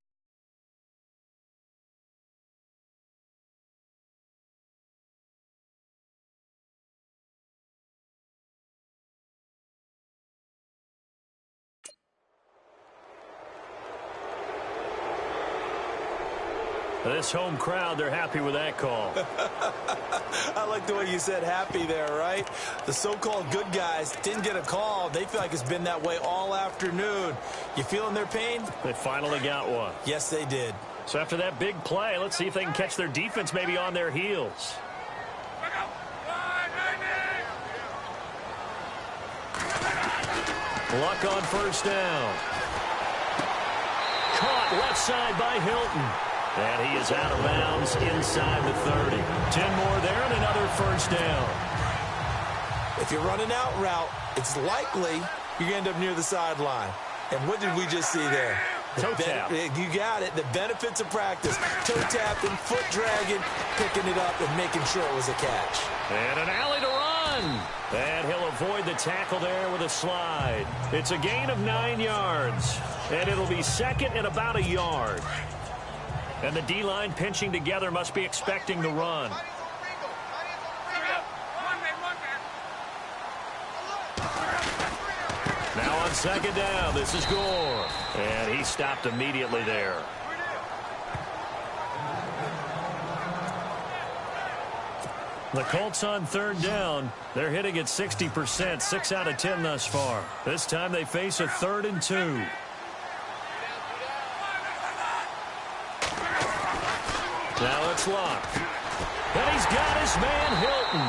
This home crowd, they're happy with that call. I like the way you said happy there, right? The so-called good guys didn't get a call. They feel like it's been that way all afternoon. You feeling their pain? They finally got one. Yes, they did. So after that big play, let's see if they can catch their defense maybe on their heels. Luck on 1st down. Caught left side by Hilton. And he is out of bounds inside the 30. 10 more there and another 1st down. If you're running out route, it's likely you're going to end up near the sideline. And what did we just see there? Toe tap. You got it. The benefits of practice. Toe tapping, foot dragging, picking it up, and making sure it was a catch. And an alley to run. And he'll avoid the tackle there with a slide. It's a gain of 9 yards. And it'll be 2nd and about a yard. And the D-line pinching together must be expecting the run. Now on 2nd down, this is Gore. And he stopped immediately there. The Colts on 3rd down. They're hitting at 60%, 6 out of 10 thus far. This time they face a 3rd and 2. Now it's Luck. And he's got his man Hilton.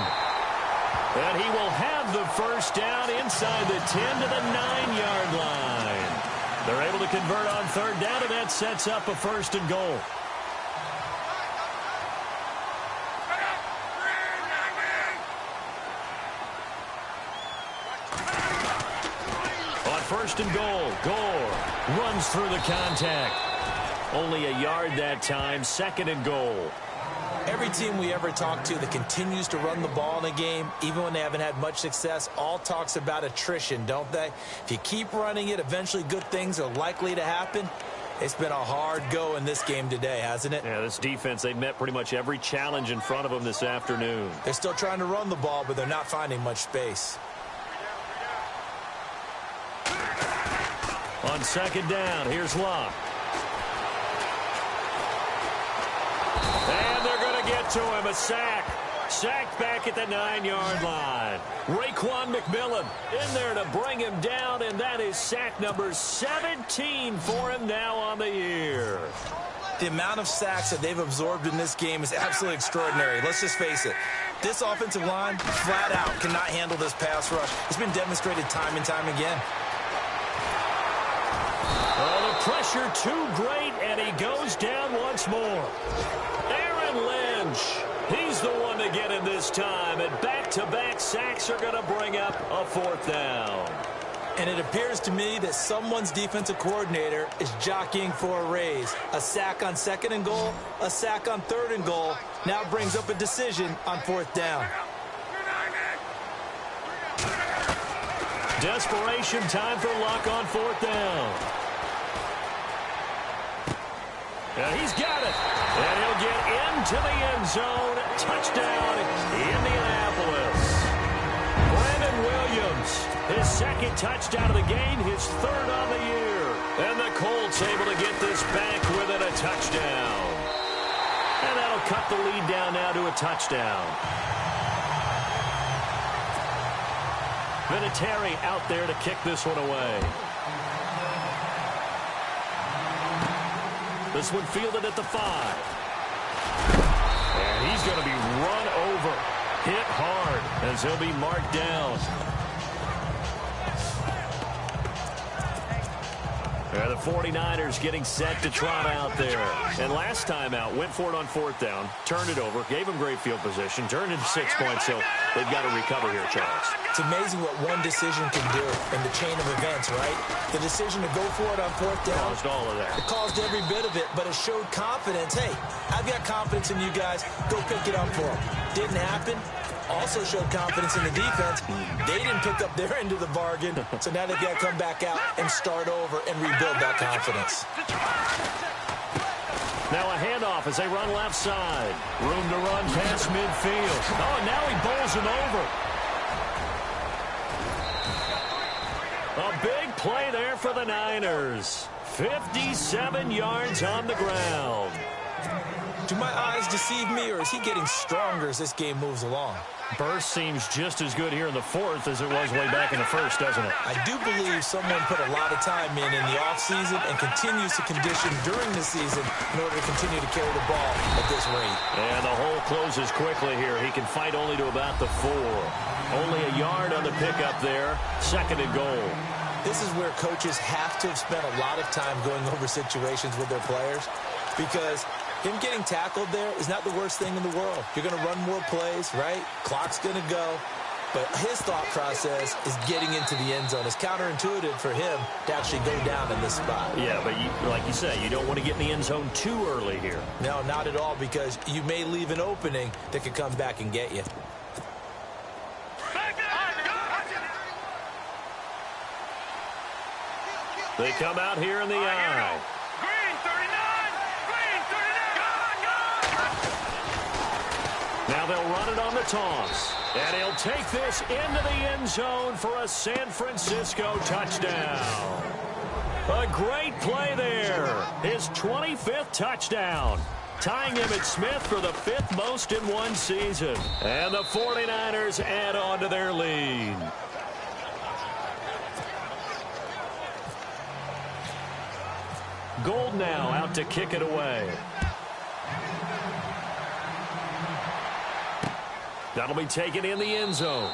And he will have the first down inside the 10 to the 9-yard line. They're able to convert on third down, and that sets up a first and goal. On first and goal, Gore runs through the contact. Only a yard that time, second and goal. Every team we ever talk to that continues to run the ball in a game, even when they haven't had much success, all talks about attrition, don't they? If you keep running it, eventually good things are likely to happen. It's been a hard go in this game today, hasn't it? Yeah, this defense, they've met pretty much every challenge in front of them this afternoon. They're still trying to run the ball, but they're not finding much space. On second down, here's Locke. And they're going to get to him, a sack. Sacked back at the 9-yard line. Raekwon McMillan in there to bring him down, and that is sack number 17 for him now on the year. The amount of sacks that they've absorbed in this game is absolutely extraordinary. Let's just face it. This offensive line, flat out, cannot handle this pass rush. It's been demonstrated time and time again. Oh, the pressure too great, and he goes down once more. Aaron Lynch, he's the one to get in this time, and back-to-back sacks are going to bring up a fourth down. And it appears to me that someone's defensive coordinator is jockeying for a raise. A sack on second and goal, a sack on third and goal, now brings up a decision on fourth down. Desperation time for Luck on fourth down. And he's got it. And he'll get into the end zone. Touchdown, Indianapolis. Brandon Williams, his second touchdown of the game, his third on the year. And the Colts able to get this back within a touchdown. And that'll cut the lead down now to a touchdown. Vinatieri out there to kick this one away. This one fielded at the 5. And he's going to be run over. Hit hard as he'll be marked down. The 49ers getting set to trot out there. And last time out, went for it on fourth down, turned it over, gave him great field position, turned into 6 points, so they've got to recover here, Charles. It's amazing what one decision can do in the chain of events, right? The decision to go for it on fourth down. Caused all of that. It caused every bit of it, but it showed confidence. Hey, I've got confidence in you guys. Go pick it up for them. Didn't happen. Also showed confidence in the defense. They didn't pick up their end of the bargain, so now they've got to come back out and start over and rebuild that confidence. Now a handoff as they run left side. Room to run past midfield. Oh, now he bowls him over. A big play there for the Niners. 57 yards on the ground. Do my eyes deceive me, or is he getting stronger as this game moves along? Burst seems just as good here in the fourth as it was way back in the first, doesn't it? I do believe someone put a lot of time in the offseason and continues to condition during the season in order to continue to carry the ball at this rate. And the hole closes quickly here. He can fight only to about the 4. Only a yard on the pickup there. Second and goal. This is where coaches have to have spent a lot of time going over situations with their players, because him getting tackled there is not the worst thing in the world. You're going to run more plays, right? Clock's going to go. But his thought process is getting into the end zone. It's counterintuitive for him to actually go down in this spot. Yeah, but like you say, you don't want to get in the end zone too early here. No, not at all, because you may leave an opening that could come back and get you. They come out here in the eye. Now they'll run it on the toss. And he'll take this into the end zone for a San Francisco touchdown. A great play there. His 25th touchdown. Tying Emmitt Smith for the 5th most in one season. And the 49ers add on to their lead. Gold now out to kick it away. That'll be taken in the end zone.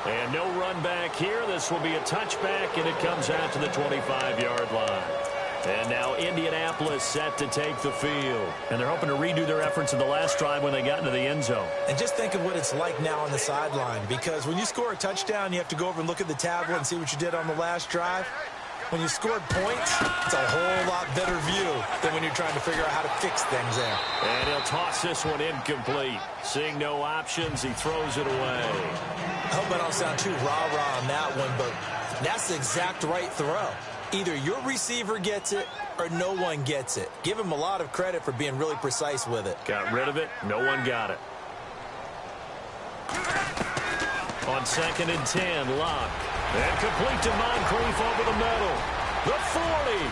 And no run back here. This will be a touchback, and it comes out to the 25-yard line. And now Indianapolis set to take the field. And they're hoping to redo their efforts in the last drive when they got into the end zone. And just think of what it's like now on the sideline, because when you score a touchdown, you have to go over and look at the tablet and see what you did on the last drive. When you scored points, it's a whole lot better view than when you're trying to figure out how to fix things there. And he'll toss this one incomplete. Seeing no options, he throws it away. I hope I don't sound too rah-rah on that one, but that's the exact right throw. Either your receiver gets it or no one gets it. Give him a lot of credit for being really precise with it. Got rid of it. No one got it. On 2nd and 10, Locke. And complete to Moncrief over the middle. The 40,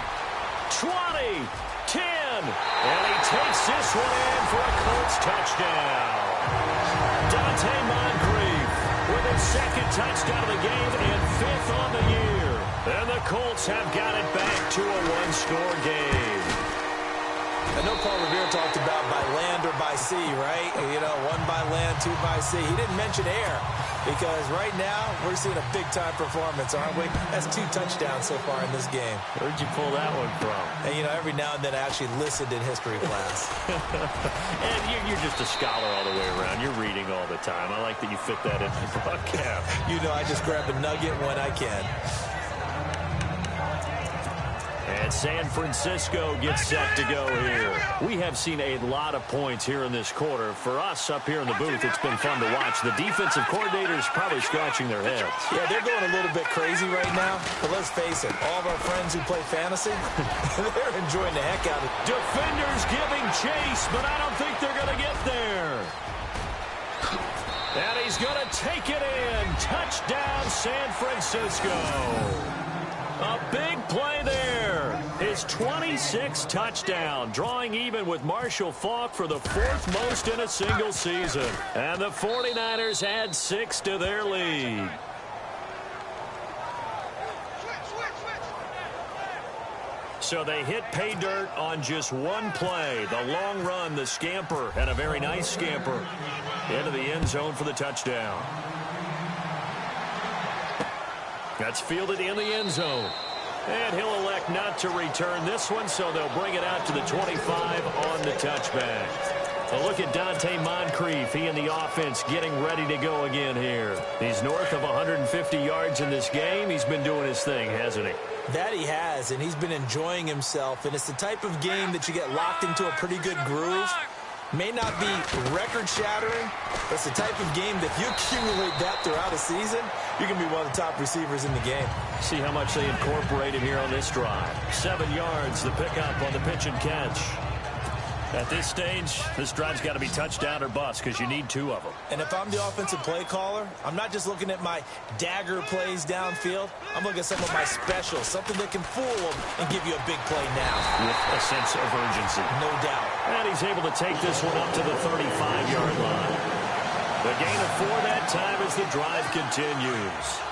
20, 10. And he takes this one in for a Colts touchdown. Dante Moncrief with his 2nd touchdown of the game and 5th on the year. And the Colts have got it back to a one-score game. I know Paul Revere talked about by land or by sea, right? You know, 1 by land, 2 by sea. He didn't mention air because right now we're seeing a big-time performance, aren't we? That's 2 touchdowns so far in this game. Where'd you pull that one from? And, you know, every now and then I actually listened in history class. And you're just a scholar all the way around. You're reading all the time. I like that you fit that in the broadcast. You know, I just grab a nugget when I can. And San Francisco gets set to go here. We have seen a lot of points here in this quarter. For us up here in the booth, it's been fun to watch. The defensive coordinators probably scratching their heads. Yeah, they're going a little bit crazy right now. But let's face it, all of our friends who play fantasy, they're enjoying the heck out of it. Defenders giving chase, but I don't think they're going to get there. And he's going to take it in. Touchdown, San Francisco. A big play there. His 26th touchdown, drawing even with Marshall Faulk for the 4th most in a single season. And the 49ers add 6 to their lead. So they hit pay dirt on just one play. The long run, the scamper, and a very nice scamper into the end zone for the touchdown. That's fielded in the end zone. And he'll elect not to return this one, so they'll bring it out to the 25 on the touchback. A look at Dante Moncrief. He and the offense getting ready to go again here. He's north of 150 yards in this game. He's been doing his thing, hasn't he? That he has, and he's been enjoying himself. And it's the type of game that you get locked into a pretty good groove. May not be record-shattering, but it's the type of game that if you accumulate that throughout a season, you can be one of the top receivers in the game. See how much they incorporated here on this drive. 7 yards, the pickup on the pitch and catch. At this stage, this drive's got to be touchdown or bust because you need 2 of them. And if I'm the offensive play caller, I'm not just looking at my dagger plays downfield. I'm looking at some of my specials, something that can fool them and give you a big play now. With a sense of urgency. No doubt. And he's able to take this one up to the 35-yard line. The gain of 4 that time as the drive continues.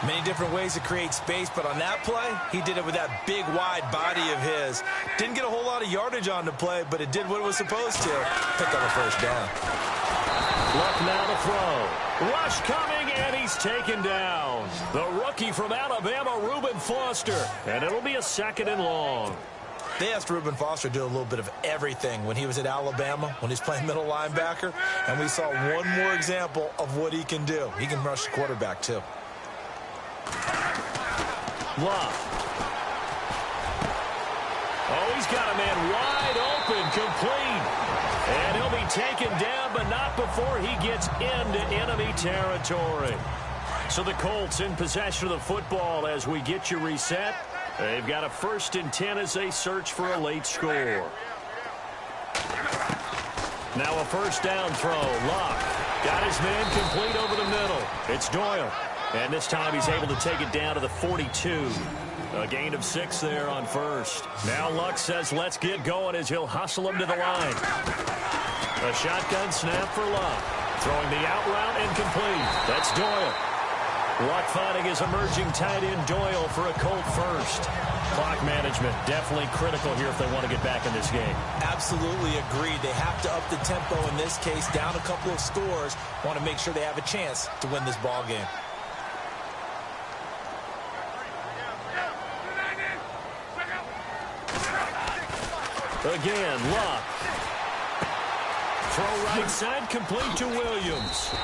Many different ways to create space, but on that play, he did it with that big, wide body of his. Didn't get a whole lot of yardage on the play, but it did what it was supposed to. Pick up a 1st down. Luck now to throw. Rush coming, and he's taken down. The rookie from Alabama, Reuben Foster. And it'll be a 2nd and long. They asked Reuben Foster to do a little bit of everything when he was at Alabama, when he's playing middle linebacker, and we saw one more example of what he can do. He can rush the quarterback, too. Love. Oh, he's got a man wide open, complete. And he'll be taken down, but not before he gets into enemy territory. So the Colts in possession of the football as we get you reset. They've got a 1st and 10 as they search for a late score. Now a 1st down throw. Locke got his man complete over the middle. It's Doyle. And this time he's able to take it down to the 42. A gain of 6 there on 1st. Now Luck says let's get going as he'll hustle him to the line. A shotgun snap for Luck. Throwing the out route and complete. That's Doyle. Luck finding his emerging tight end Doyle for a Colt 1st. Clock management, definitely critical here if they want to get back in this game. Absolutely agreed. They have to up the tempo in this case, down a couple of scores. Want to make sure they have a chance to win this ball game. Again, Luck. Throw right side, complete to Williams.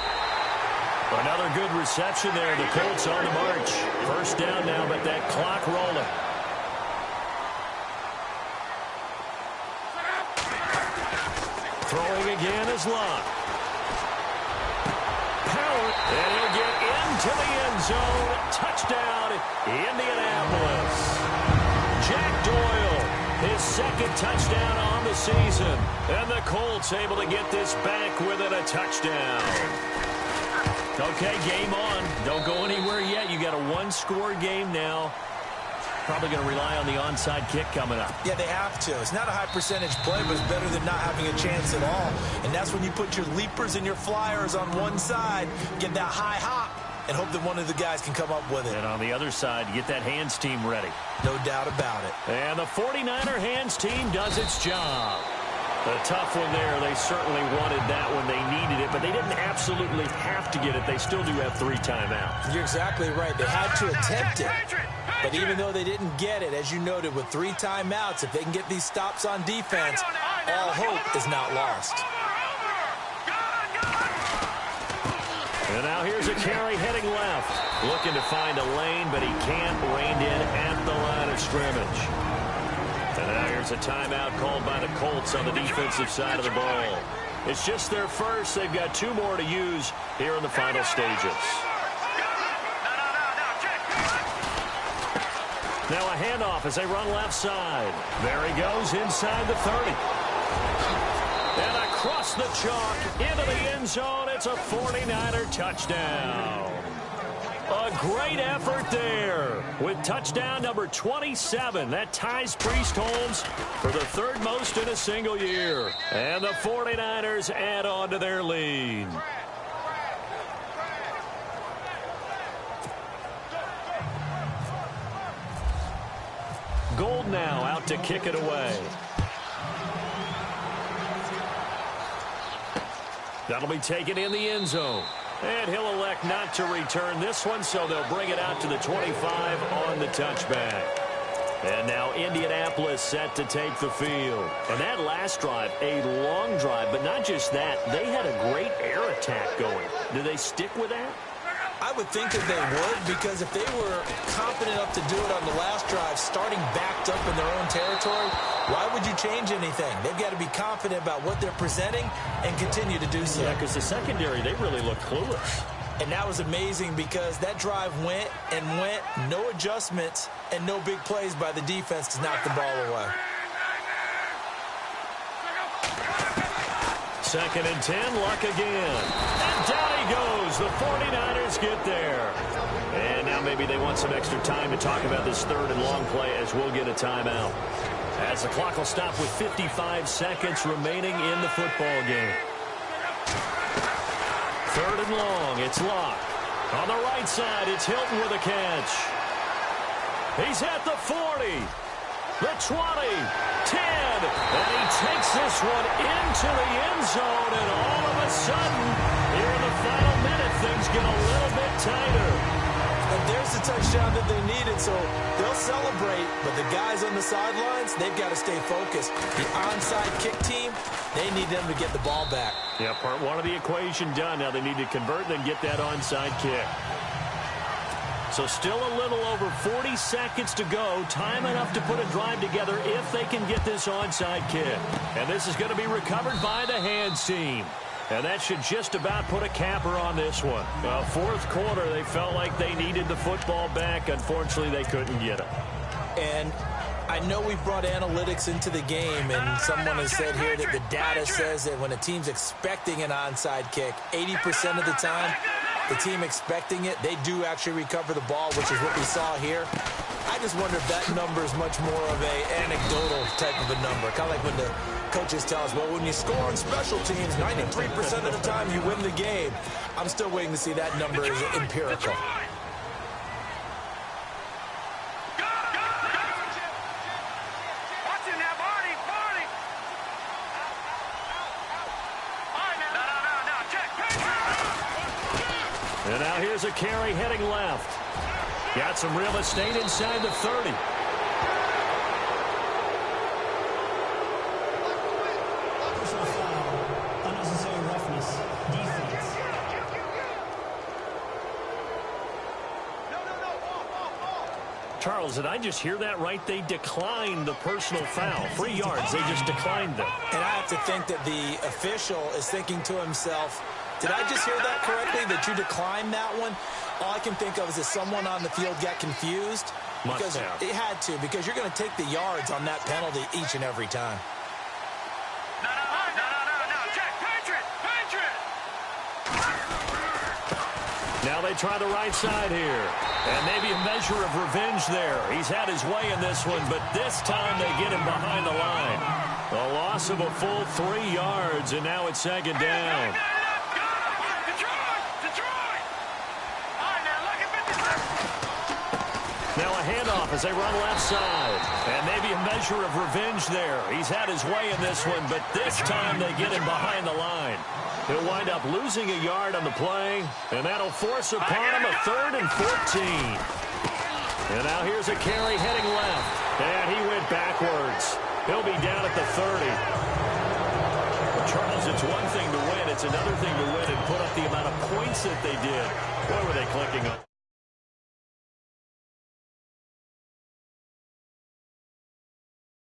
Another good reception there. The Colts on the march. First down now, but that clock rolling. Throwing again is Luck. Power, and he'll get into the end zone. Touchdown, Indianapolis. Jack Doyle, his second touchdown on the season. And the Colts able to get this back within a touchdown. Okay, game on. Don't go anywhere yet. You got a one-score game now. Probably going to rely on the onside kick coming up. Yeah, they have to. It's not a high-percentage play, but it's better than not having a chance at all. And that's when you put your leapers and your flyers on one side, get that high hop, and hope that one of the guys can come up with it. And on the other side, you get that hands team ready. No doubt about it. And the 49er hands team does its job. A tough one there. They certainly wanted that when they needed it, but they didn't absolutely have to get it. They still do have 3 timeouts. You're exactly right. They had to attempt it. But even though they didn't get it, as you noted, with 3 timeouts, if they can get these stops on defense, all hope is not lost. And now here's a carry heading left. Looking to find a lane, but he can't. Reined in at the line of scrimmage. And now here's a timeout called by the Colts on the defensive side of the ball. It's just their first. They've got 2 more to use here in the final stages. Now a handoff as they run left side. There he goes inside the 30. And across the chalk into the end zone. It's a 49er touchdown. A great effort there with touchdown number 27. That ties Priest Holmes for the 3rd most in a single year. And the 49ers add on to their lead. Gold now out to kick it away. That'll be taken in the end zone. And he'll elect not to return this one, so they'll bring it out to the 25 on the touchback. And now Indianapolis set to take the field. And that last drive, a long drive, but not just that. They had a great air attack going. Do they stick with that? I would think that they would, because if they were confident enough to do it on the last drive, starting backed up in their own territory, why would you change anything? They've got to be confident about what they're presenting and continue to do so. Yeah, because the secondary, they really look clueless. And that was amazing because that drive went and went, no adjustments and no big plays by the defense to knock the ball away. 2nd and 10, Luck again. And down he goes. The 49ers get there. And now maybe they want some extra time to talk about this 3rd and long play as we'll get a timeout. As the clock will stop with 55 seconds remaining in the football game. 3rd and long, it's Luck. On the right side, it's Hilton with a catch. He's at the 40, the 20, 10, and he takes this one into the end zone, and all of a sudden, here in the final minute, things get a little bit tighter. And there's the touchdown that they needed, so they'll celebrate, but the guys on the sidelines, they've got to stay focused. The onside kick team, they need them to get the ball back. Yeah, part 1 of the equation done. Now they need to convert and then get that onside kick. So still a little over 40 seconds to go. Time enough to put a drive together if they can get this onside kick. And this is going to be recovered by the hands team. And that should just about put a capper on this one. 4th quarter, they felt like they needed the football back. Unfortunately, they couldn't get it. And I know we've brought analytics into the game, and someone has said here that the data says that when a team's expecting an onside kick, 80% of the time, the team expecting it, they do actually recover the ball, which is what we saw here. I just wonder if that number is much more of a anecdotal type of a number. Kind of like when the coaches tell us, well, when you score on special teams, 93% of the time you win the game. I'm still waiting to see that number is empirical. Now here's a carry heading left. Got some real estate inside the 30. Personal foul. Unnecessary roughness. Defense. Charles, did I just hear that right? They declined the personal foul. 3 yards. They just declined them. And I have to think that the official is thinking to himself, did I just hear that correctly, that you declined that one? All I can think of is that someone on the field got confused. Must have. It had to, because you're going to take the yards on that penalty each and every time. No. Jack, Patriot. Now they try the right side here. And maybe a measure of revenge there. He's had his way in this one, but this time they get him behind the line. A loss of a full 3 yards, and now it's second down. Now a handoff as they run left side. And maybe a measure of revenge there. He's had his way in this one, but this time they get him behind the line. He'll wind up losing a yard on the play, and that'll force upon him a 3rd and 14. And now here's a carry heading left. And he went backwards. He'll be down at the 30. Well, Charles, it's one thing to win. It's another thing to win and put up the amount of points that they did. What were they clicking on?